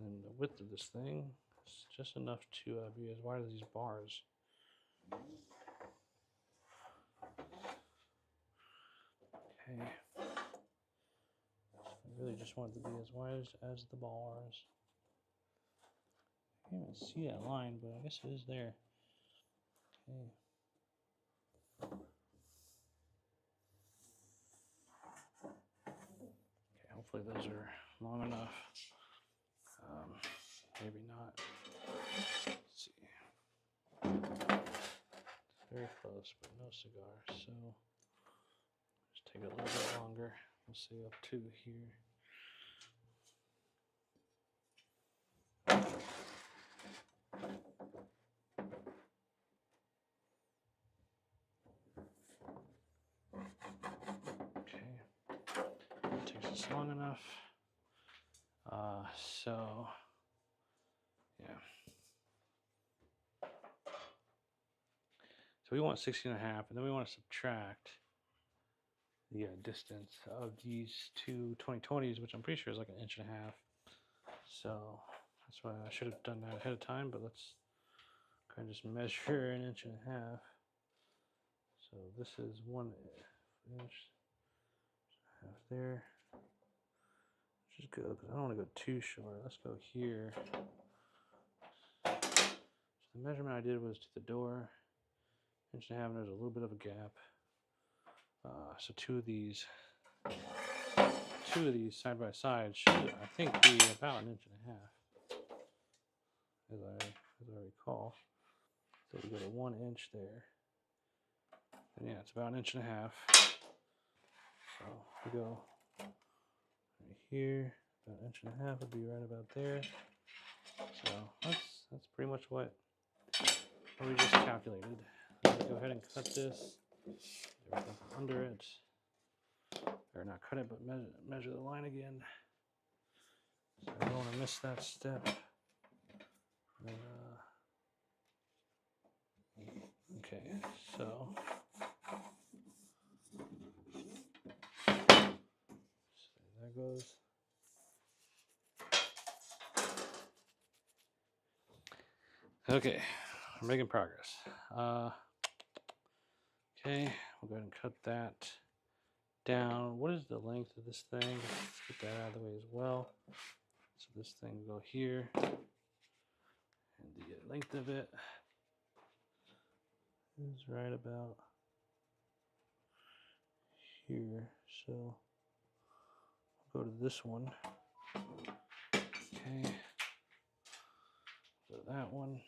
And the width of this thing is just enough to be as wide as these bars. Okay. I really just want it to be as wide as the bars. I can't even see that line, but I guess it is there. Okay. Okay, hopefully those are long enough. Maybe not. Let's see. It's very close, but no cigar. So just take it a little bit longer. We'll see up to here. Okay. It takes us long enough. So yeah. So we want 16 and a half, and then we want to subtract the distance of these two 2020s, which I'm pretty sure is like 1.5 inches. So that's why I should have done that ahead of time, but let's kind of just measure 1.5 inches. So this is 1 inch, half there. Which is good, because I don't want to go too short. Let's go here. So the measurement I did was to the door, 1.5 inches, and there's a little bit of a gap. So two of these side by side should, I think, be about 1.5 inches, as I recall. So you go to 1 inch there. And yeah, it's about 1.5 inches. So we go right here, about 1.5 inches would be right about there. So that's pretty much what we just calculated. Go ahead and cut this. Everything under it, or not cut it, but measure the line again. So I don't want to miss that step. Okay, so there goes. Okay, we're making progress. Okay, we'll go ahead and cut that down. What is the length of this thing? Let's get that out of the way as well. So this thing will go here, and the length of it is right about here. So I'll go to this one. Okay, so that one,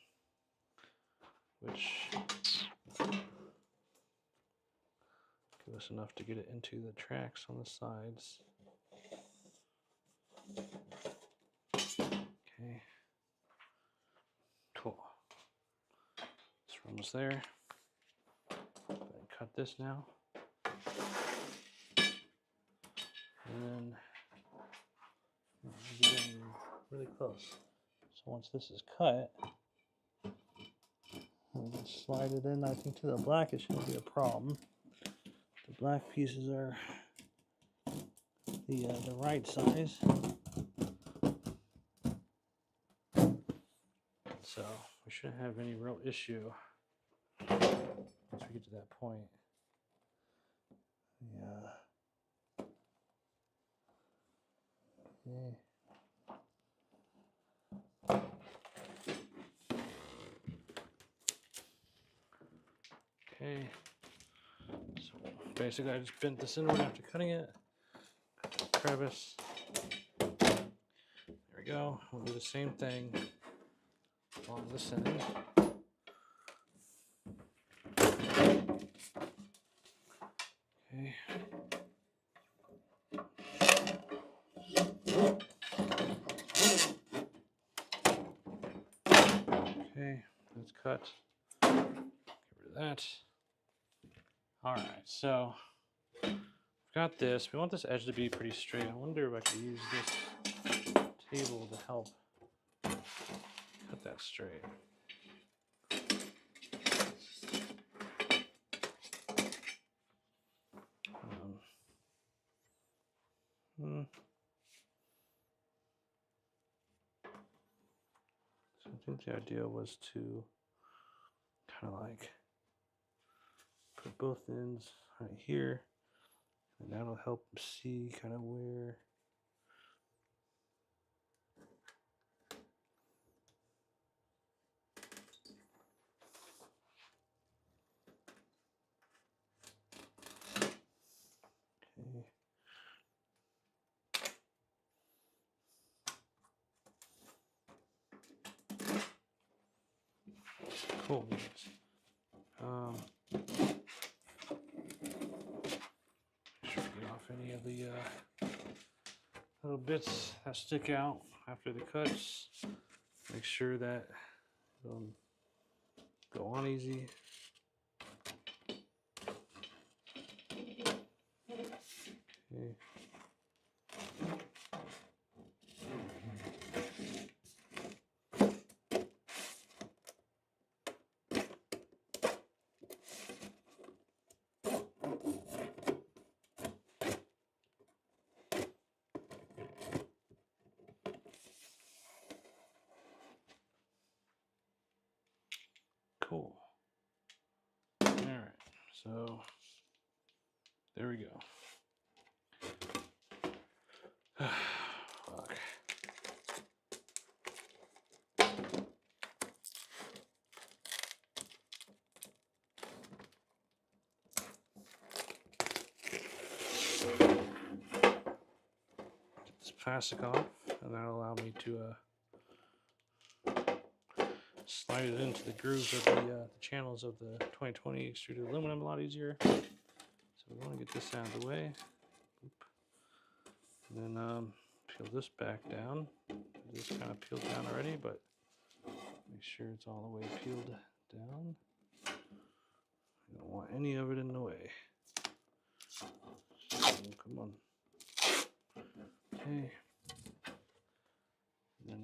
which give us enough to get it into the tracks on the sides. Okay, cool. It's almost there. Cut this now, and then we're getting really close. So once this is cut, we'll just slide it in. I think to the black it shouldn't be a problem. The black pieces are the right size. So we shouldn't have any real issue once we get to that point. Yeah. Okay. So basically I just bent this inward after cutting it. Crevice. There we go. We'll do the same thing on this end. Okay. Okay, that's cut. Get rid of that. All right, so we've got this. We want this edge to be pretty straight. I wonder if I could use this table to help cut that straight. So I think the idea was to kind of like put both ends right here, and that'll help see kind of where cool. Sure to get off any of the little bits that stick out after the cuts. Make sure that it'll go on easy. Okay. Cool. All right, so there we go. Fuck. Get this plastic off, and that'll allow me to slide it into the grooves of the channels of the 2020 extruded aluminum a lot easier. So we want to get this out of the way. Oop. And then peel this back down. This kind of peeled down already, but make sure it's all the way peeled down. I don't want any of it in the way. So, come on. Okay. And then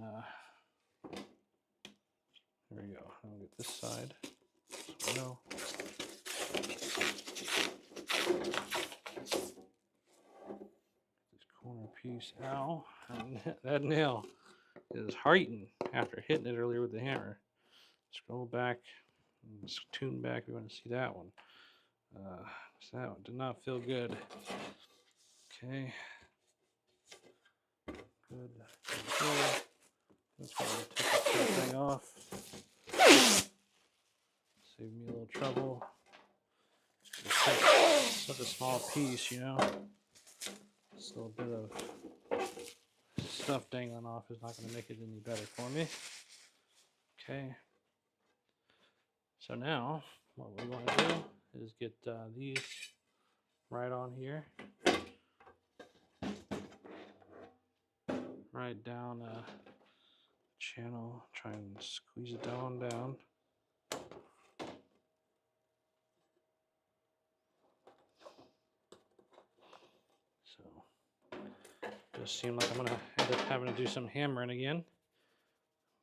there we go. I'll get this side as well. This corner piece. Ow. That nail is hardened after hitting it earlier with the hammer. Scroll back and tune back if you want to see that one. So that one did not feel good. Okay. Good. Let's go ahead and take this thing off. Save me a little trouble. It's such a small piece, you know. Just a little bit of stuff dangling off is not going to make it any better for me. Okay. So now, what we want to do is get these right on here. Right down channel. Try and squeeze it down. So, just seemed like I'm going to end up having to do some hammering again.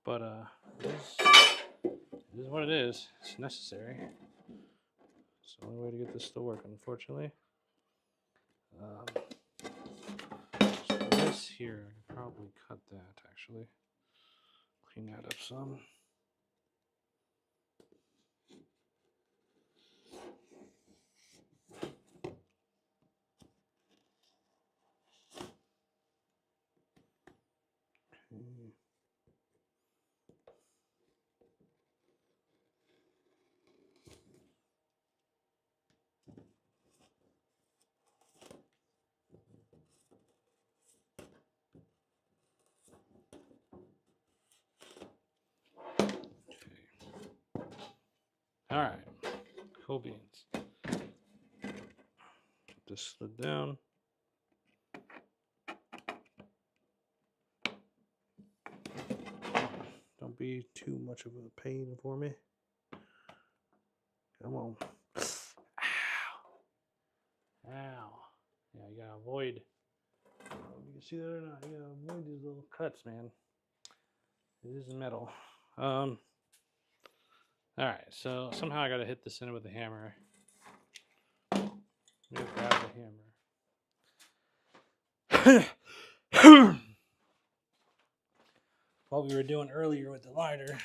But it is what it is. It's necessary. It's the only way to get this to work, unfortunately. So this here, I could probably cut that actually. Clean that up some. Okay. All right, cool beans. Get this slid down. Don't be too much of a pain for me. Come on. Ow. Ow. Yeah, you gotta avoid. You can see that or not? You gotta avoid these little cuts, man. It is metal. Alright, so somehow I gotta hit this in with the hammer. I'm gonna grab the hammer. What we were doing earlier with the lighter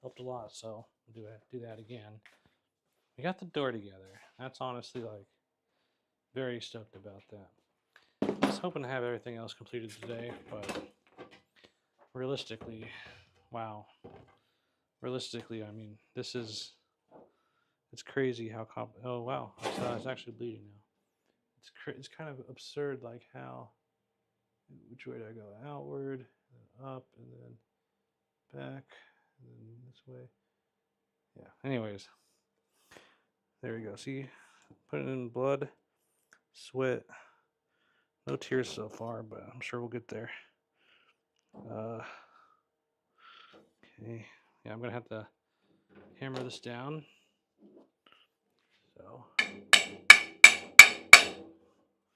helped a lot, so we'll do that again. We got the door together. That's honestly like very stoked about that. I was hoping to have everything else completed today, but realistically, wow. Realistically, I mean, it's crazy how oh wow, it's actually bleeding now. It's kind of absurd, like how, which way do I go? Outward, then up, and then back, and then this way. Yeah, anyways, there we go. See, putting in blood, sweat, no tears so far, but I'm sure we'll get there. Okay, yeah, I'm gonna have to hammer this down. So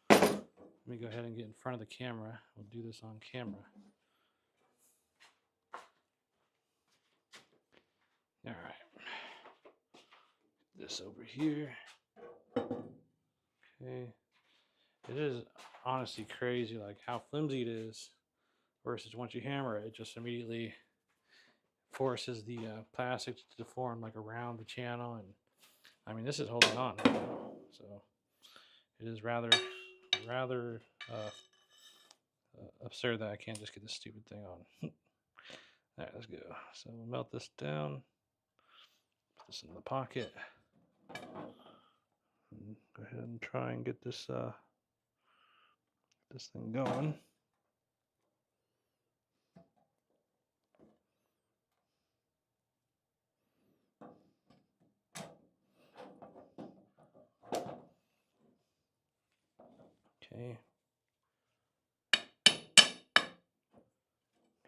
let me go ahead and get in front of the camera. We'll do this on camera. All right, this over here. Okay, it is honestly crazy, like how flimsy it is versus once you hammer it, it just immediately forces the plastic to deform like around the channel, and I mean this is holding on right now, so it is rather absurd that I can't just get this stupid thing on. All right, let's go. So we'll melt this down, put this in the pocket, and go ahead and try and get this this thing going. Okay.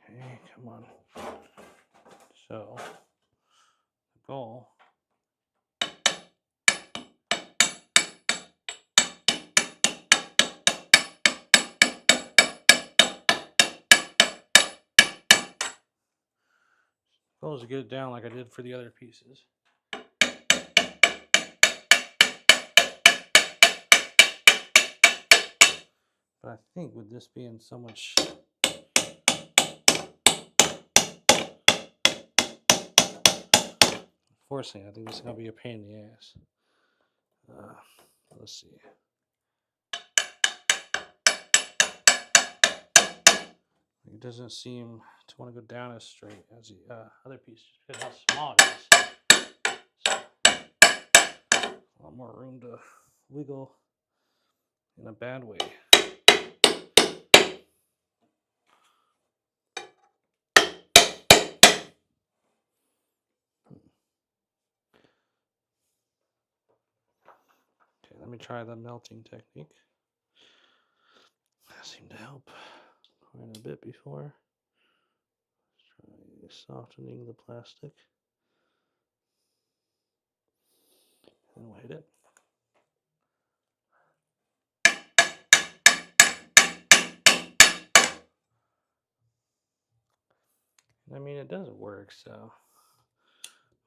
Okay, come on. So, the goal. Goal is to get it down like I did for the other pieces. But I think with this being so much forcing, I think this is going to be a pain in the ass. Let's see. It doesn't seem to want to go down as straight as the other piece, just because how small it is. So, a lot more room to wiggle in a bad way. Okay, let me try the melting technique. That seemed to help quite a bit before. Let's try softening the plastic. And we'll hit it. I mean, it does work, so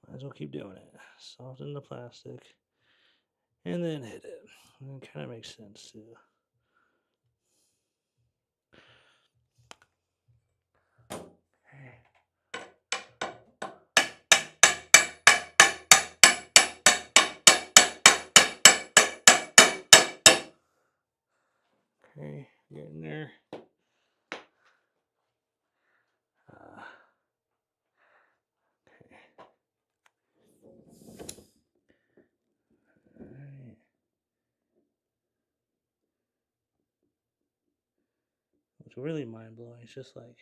might as well keep doing it. Soften the plastic and then hit it. And it kind of makes sense too. Okay, getting there. Okay. All right. What's really mind blowing is just like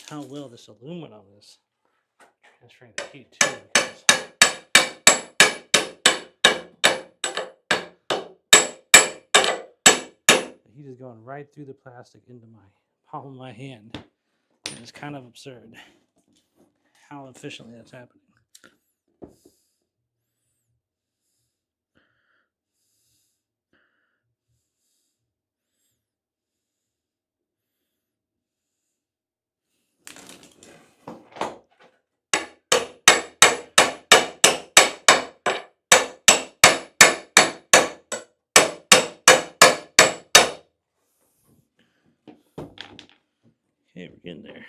how well this aluminum is transferring the heat too. Because the heat is going right through the plastic into my palm of my hand. And it's kind of absurd how efficiently that's happening. Okay, we're getting there.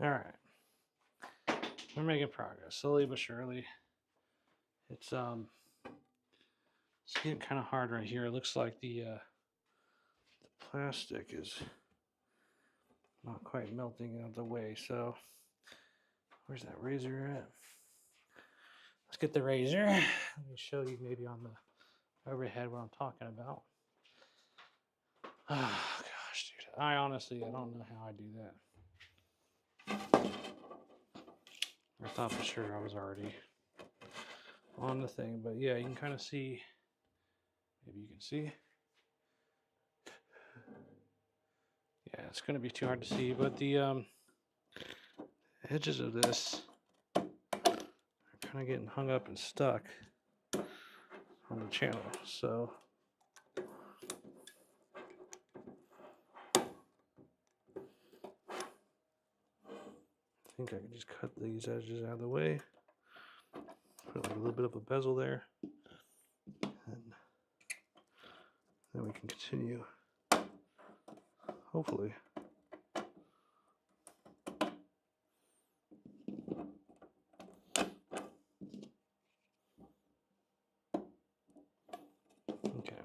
All right, we're making progress slowly but surely. It's getting kind of hard right here. It looks like the plastic is not quite melting out of the way. So where's that razor at? Let's get the razor. Let me show you maybe on the overhead what I'm talking about. Oh gosh, dude. I honestly don't know how I do that. I thought for sure I was already on the thing, but yeah, you can kind of see. Maybe you can see. Yeah, it's going to be too hard to see, but the edges of this are kind of getting hung up and stuck on the channel. So I think I can just cut these edges out of the way. Put like a little bit of a bezel there. And then we can continue. Hopefully. Okay.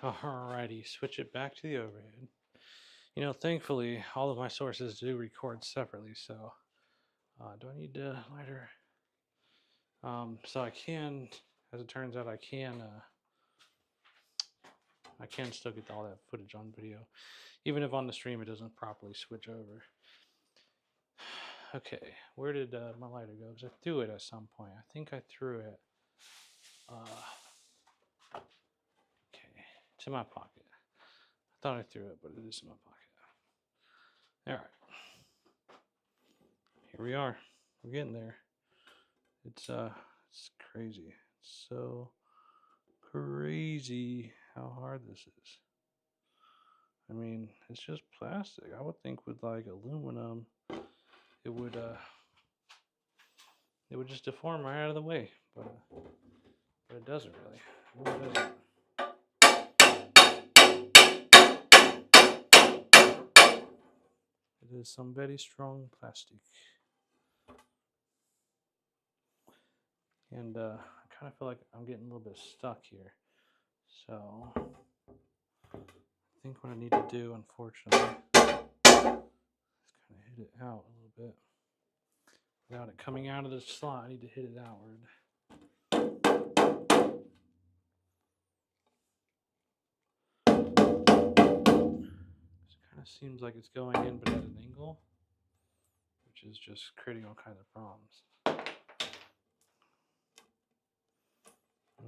Alrighty, switch it back to the overhead. You know, thankfully, all of my sources do record separately, so do I need a lighter? So I can, as it turns out, I can still get all that footage on video, even if on the stream it doesn't properly switch over. Okay, where did my lighter go? Because I threw it at some point. I think I threw it. Okay, it's in my pocket. I thought I threw it, but it is in my pocket. All right, here we are. We're getting there. It's crazy. It's so crazy how hard this is. I mean, it's just plastic. I would think with like aluminum, it would just deform right out of the way, but it doesn't really. It really doesn't. It is some very strong plastic. And I kind of feel like I'm getting a little bit stuck here. So I think what I need to do, unfortunately, is kind of hit it out a little bit. Without it coming out of the slot, I need to hit it outward. It kind of seems like it's going in, but at an angle, which is just creating all kinds of problems.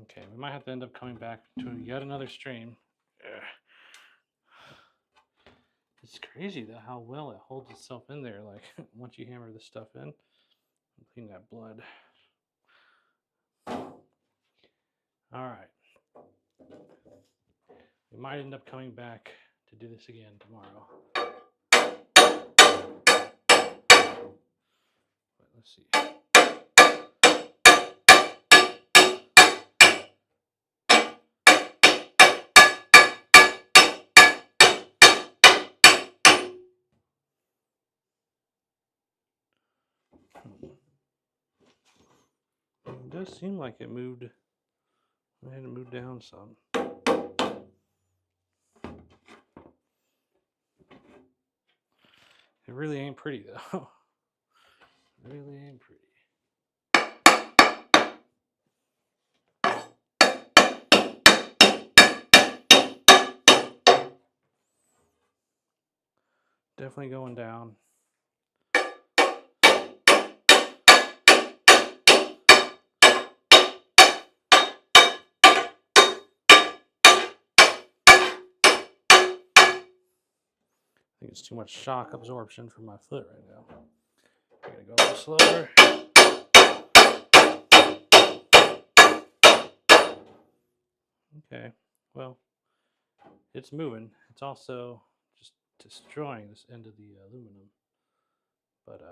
Okay, we might have to end up coming back to yet another stream. Ugh. It's crazy though how well it holds itself in there. Like once you hammer this stuff in, clean that blood. All right. We might end up coming back to do this again tomorrow. But let's see. It does seem like it moved. I had to move down some. It really ain't pretty though. It really ain't pretty. Definitely going down. I think it's too much shock absorption from my foot right now. I gotta go a little slower. Okay, well, it's moving. It's also just destroying this end of the aluminum. But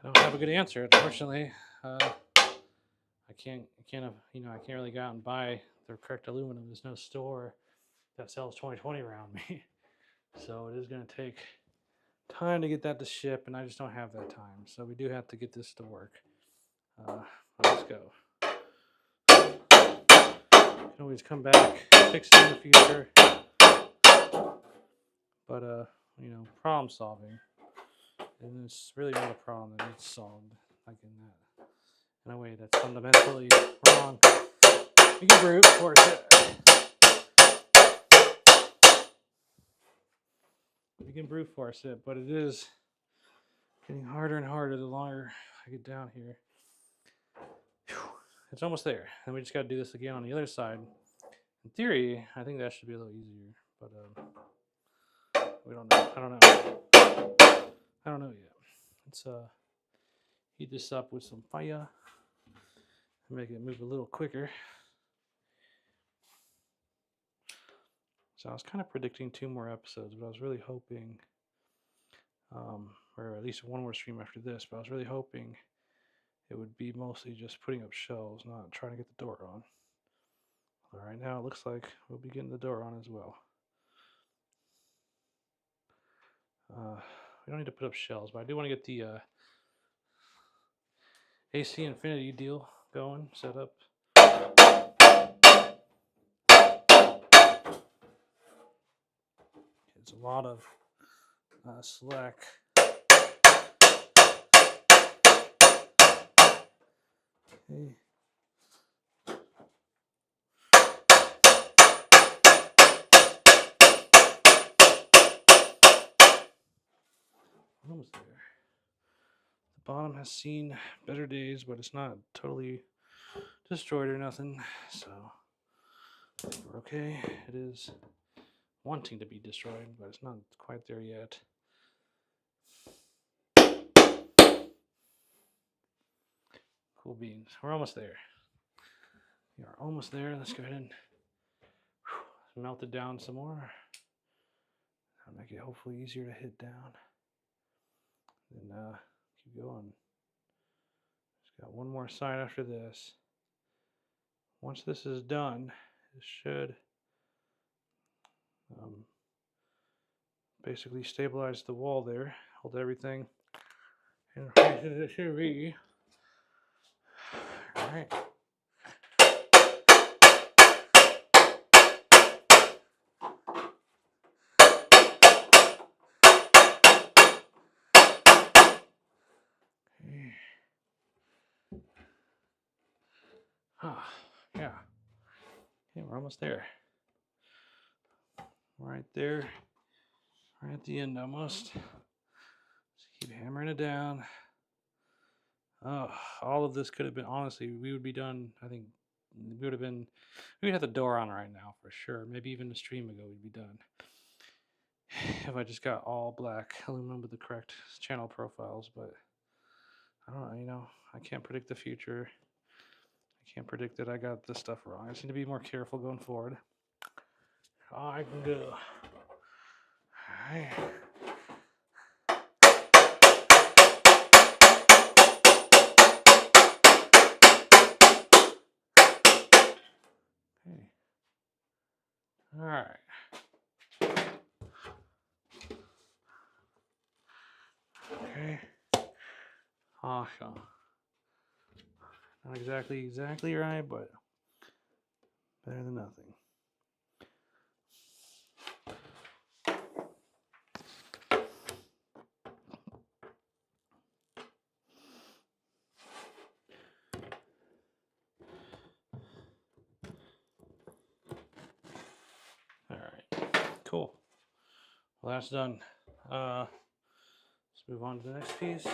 I don't have a good answer, unfortunately. I can't really go out and buy the correct aluminum. There's no store that sells 2020 around me. So it is going to take time to get that to ship, and I just don't have that time. So we do have to get this to work. Let's go. You can always come back, fix it in the future. But, you know, problem solving. And it's really not a problem that needs solved, like in a way that's fundamentally wrong. You can brute force it. You can brute force it, but it is getting harder and harder the longer I get down here. Whew. It's almost there, and we just got to do this again on the other side. In theory, I think that should be a little easier, but we don't know. I don't know yet. Let's heat this up with some fire and make it move a little quicker. So I was kind of predicting 2 more episodes, but I was really hoping, or at least one more stream after this, but I was really hoping it would be mostly just putting up shelves, not trying to get the door on. All right, now it looks like we'll be getting the door on as well. We don't need to put up shelves, but I do want to get the AC Infinity deal going, set up. It's a lot of slack. Okay. Almost there. The bottom has seen better days, but it's not totally destroyed or nothing, so we're okay. It is wanting to be destroyed, but it's not quite there yet. Cool beans. We're almost there. We are almost there. Let's go ahead and melt it down some more. That'll make it hopefully easier to hit down. Then keep going. Just got one more side after this. Once this is done, it should basically stabilize the wall there, hold everything in place as it should be. All right. Okay. Yeah. Okay, we're almost there. Right there. Right at the end almost. Just keep hammering it down. Oh, all of this could have been, honestly, we would be done, I think, we'd have the door on right now for sure. Maybe even a stream ago we'd be done. If I just got all black aluminum with the correct channel profiles, but I don't know, I can't predict the future. I can't predict that I got this stuff wrong. I just need to be more careful going forward. I can go. All right. Okay. All right. Okay. Awesome. Not exactly right, but better than nothing. All right. Cool. Well, that's done. Let's move on to the next piece.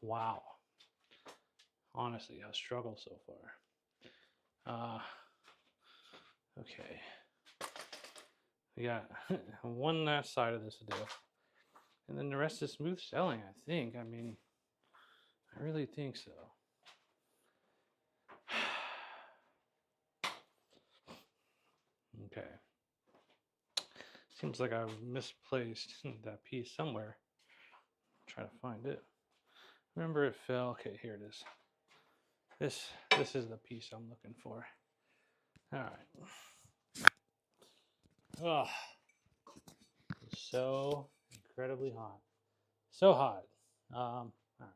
Wow. Honestly, a struggle so far. Okay. We got one last side of this to do. And then the rest is smooth sailing, I think. I mean, I really think so. Okay. Seems like I've misplaced that piece somewhere. Try to find it. Remember it fell. Okay, here it is. This is the piece I'm looking for. All right. Oh, it's so incredibly hot. So hot. All right.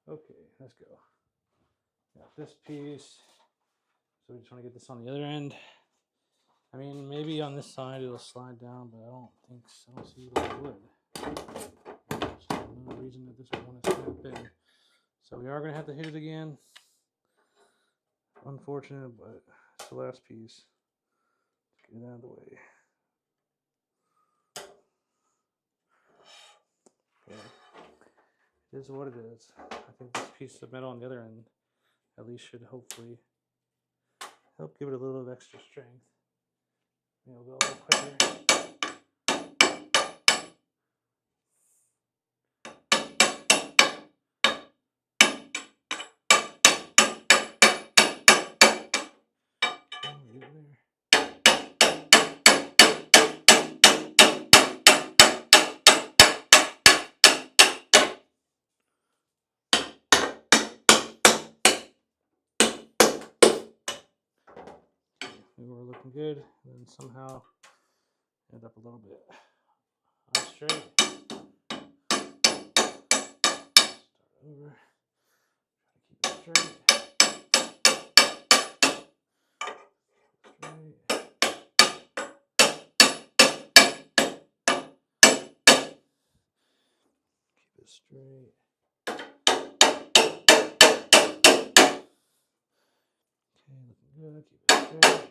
Okay, let's go. Got this piece. So we just want to get this on the other end. I mean, maybe on this side it'll slide down, but I don't think so. I don't see that it would. There's no reason that this would want to snap in. So we are going to have to hit it again. Unfortunate, but it's the last piece. Get it out of the way. Okay. It is what it is. I think this piece of metal on the other end at least should hopefully help give it a little of extra strength. It'll go a little quicker. We were looking good, and then somehow ended up a little bit unstraight. Start over. Try to keep it straight. Straight. straight. Okay, looking good. Keep it straight.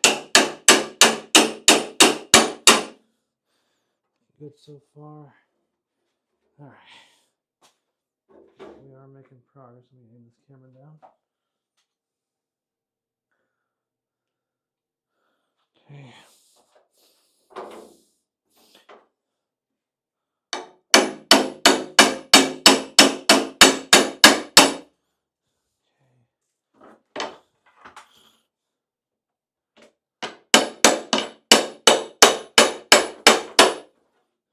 Good so far. All right. We are making progress. Let me aim this camera down. Okay.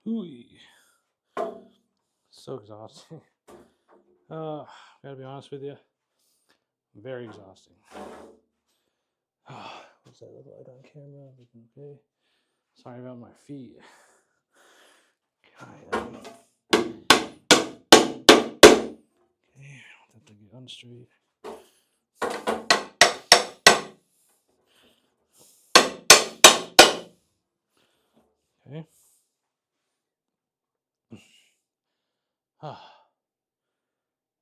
Ooh. So exhausting. Gotta be honest with you. Very exhausting. What's that look like on camera? Looking okay. Sorry about my feet. Okay, I want that to get unstraight. Okay.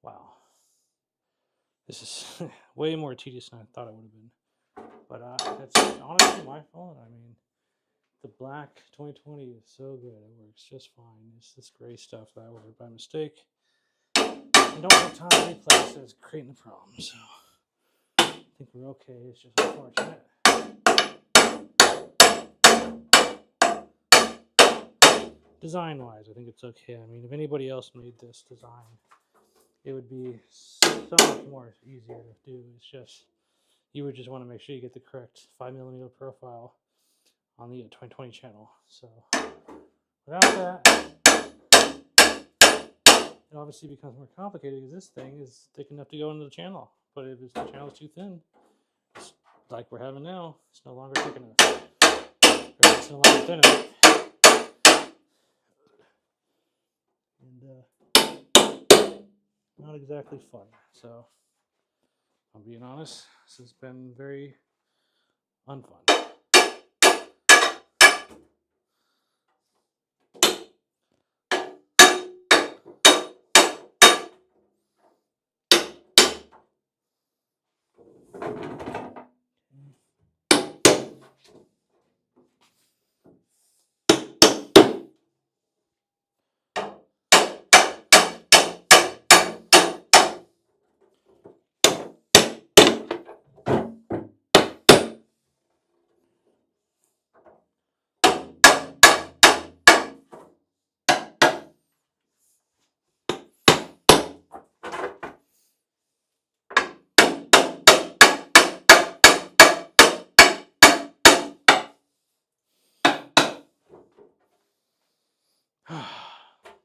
Wow. This is way more tedious than I thought it would have been. But that's honestly my fault. I mean, the black 2020 is so good. It works just fine. It's this gray stuff that I ordered by mistake. I don't have time to replace it. It's creating the problem. So I think we're okay. It's just unfortunate. Design-wise, I think it's okay. I mean, if anybody else made this design, it would be so much more easier to do. It's just, you would just want to make sure you get the correct 5mm profile on the 2020 channel. So without that, it obviously becomes more complicated because this thing is thick enough to go into the channel. But if the channel is too thin, it's like we're having now, it's no longer thick enough. Or it's no longer thin enough. And not exactly fun. So I'm being honest, this has been very unfun.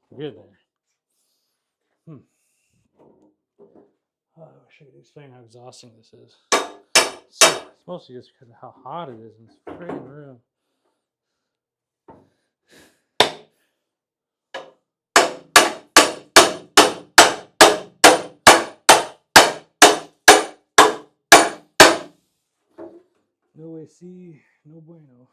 We're good there. I wish I could explain how exhausting this is. So, it's mostly just because of how hot it is in this freaking room. No AC, no bueno.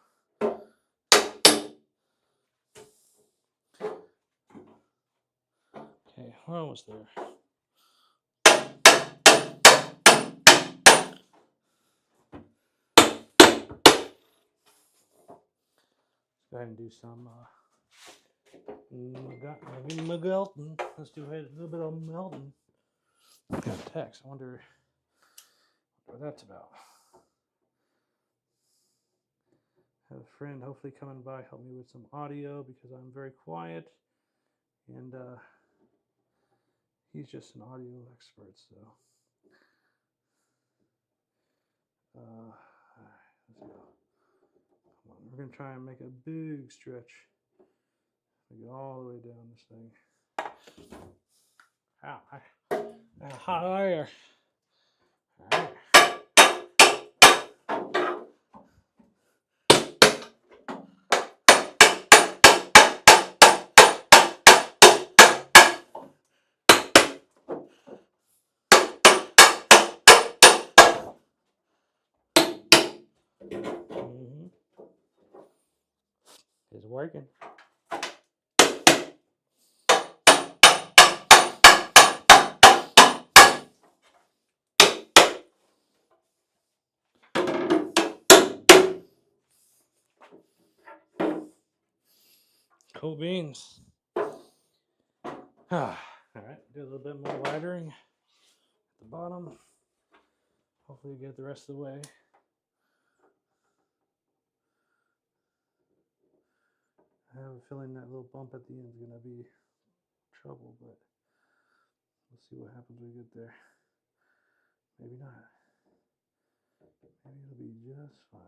Okay, we're almost there. Let's go ahead and do some melting. Let's do a little bit of melting. I got a text. I wonder what that's about. I have a friend hopefully coming by help me with some audio because I'm very quiet, and he's just an audio expert. So all right, let's go. Come on, we're gonna try and make a big stretch. Go all the way down this thing. Ow, how are you? All right. It's working. Cool beans. All right, do a little bit more lightering at the bottom. Hopefully get the rest of the way. I have a feeling that little bump at the end is going to be trouble, but we'll see what happens when we get there. Maybe not. Maybe it'll be just fine.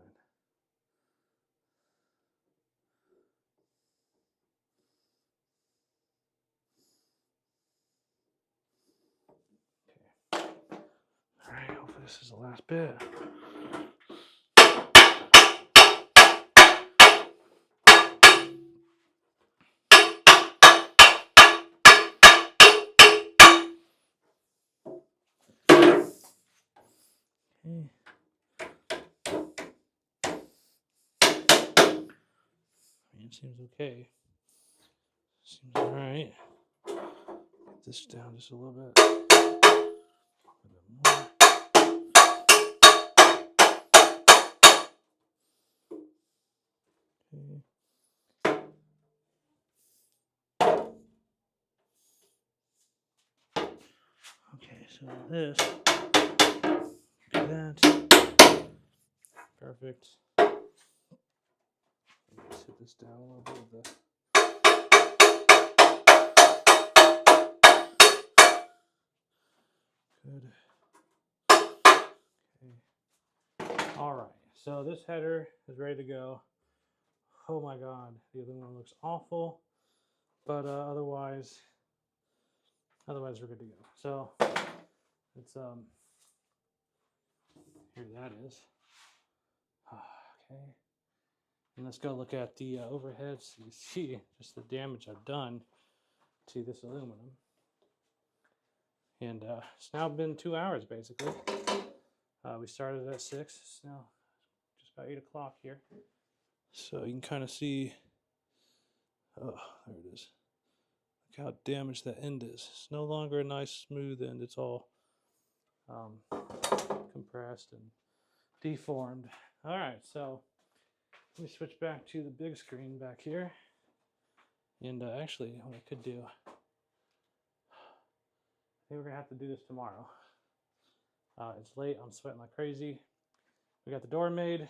Okay. All right, hopefully this is the last bit. Okay. It seems okay. Seems all right. Get this down just a little bit. A bit more. Okay, so this, do that. Perfect. Let's hit this down a little bit with the good. Okay. All right. So this header is ready to go. Oh my God, the aluminum looks awful, but otherwise we're good to go. So it's here that is. Okay. And let's go look at the overhead so you see just the damage I've done to this aluminum. And it's now been 2 hours basically. We started at 6. It's now just about 8 o'clock here. So you can kind of see, oh, there it is. Look how damaged that end is. It's no longer a nice smooth end. It's all compressed and deformed. All right, so let me switch back to the big screen back here. And actually, what I could do, I think we're gonna have to do this tomorrow. It's late, I'm sweating like crazy. We got the door made.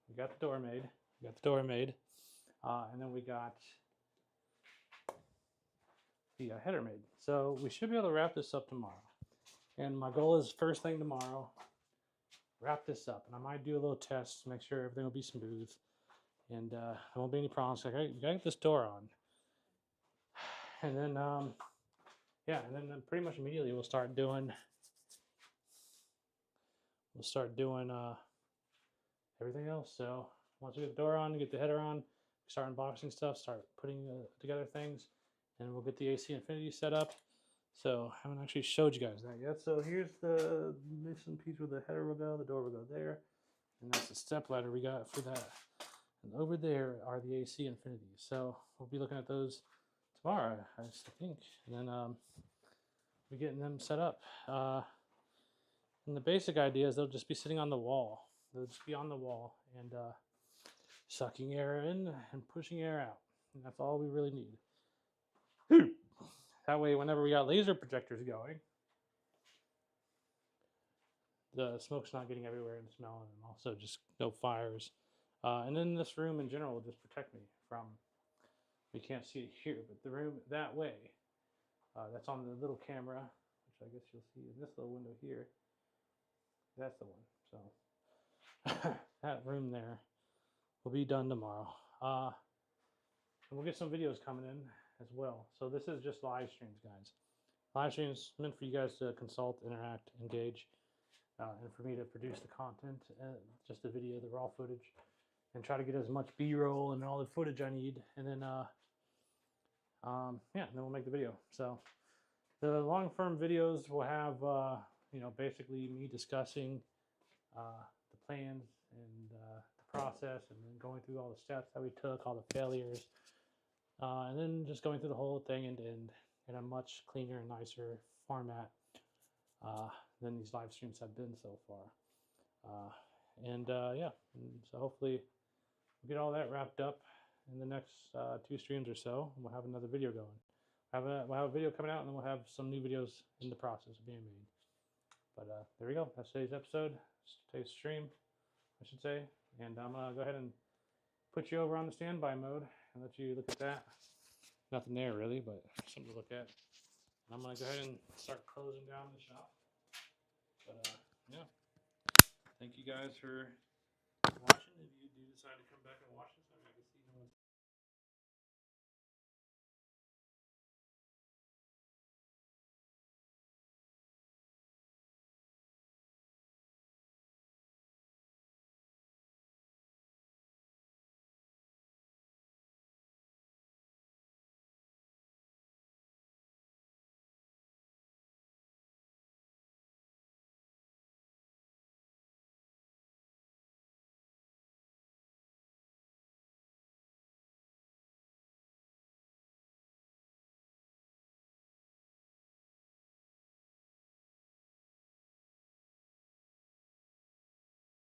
And then we got the header made. So we should be able to wrap this up tomorrow. And my goal is first thing tomorrow, wrap this up. And I might do a little test to make sure everything will be smooth. And there won't be any problems. Like, hey, you gotta get this door on. And then, yeah, and then pretty much immediately we'll start doing everything else. So once we get the door on, get the header on, start unboxing stuff, start putting together things, and we'll get the AC Infinity set up. So I haven't actually showed you guys that yet. So here's the missing piece where the header will go, the door will go there, and that's the step ladder we got for that. And over there are the AC Infinities. So we'll be looking at those tomorrow, I think, and then we're getting them set up. And the basic idea is they'll just be sitting on the wall. They'll just be on the wall and sucking air in and pushing air out. And that's all we really need. That way, whenever we got laser projectors going, the smoke's not getting everywhere and smelling, and also just no fires. And then this room in general will just protect me from, we can't see it here, but the room that way, that's on the little camera, which I guess you'll see in this little window here. That's the one. So that room there will be done tomorrow. And we'll get some videos coming in as well. So this is just live streams, guys. Live streams meant for you guys to consult, interact, engage, and for me to produce the content, just the video, the raw footage, and try to get as much B-roll and all the footage I need. And then, yeah, and then we'll make the video. So the long-form videos will have, you know, basically me discussing the plans and the process, and then going through all the steps that we took, all the failures, and then just going through the whole thing end to end in a much cleaner and nicer format than these live streams have been so far. Yeah, and so hopefully we'll get all that wrapped up in the next 2 streams or so, we'll have another video going. We'll have a video coming out, and then we'll have some new videos in the process of being made. But there we go. That's today's episode, today's stream, I should say. And I'm going to go ahead and put you over on the standby mode and let you look at that. Nothing there really, but something to look at. And I'm going to go ahead and start closing down the shop. But yeah, thank you guys for watching. If you do decide to come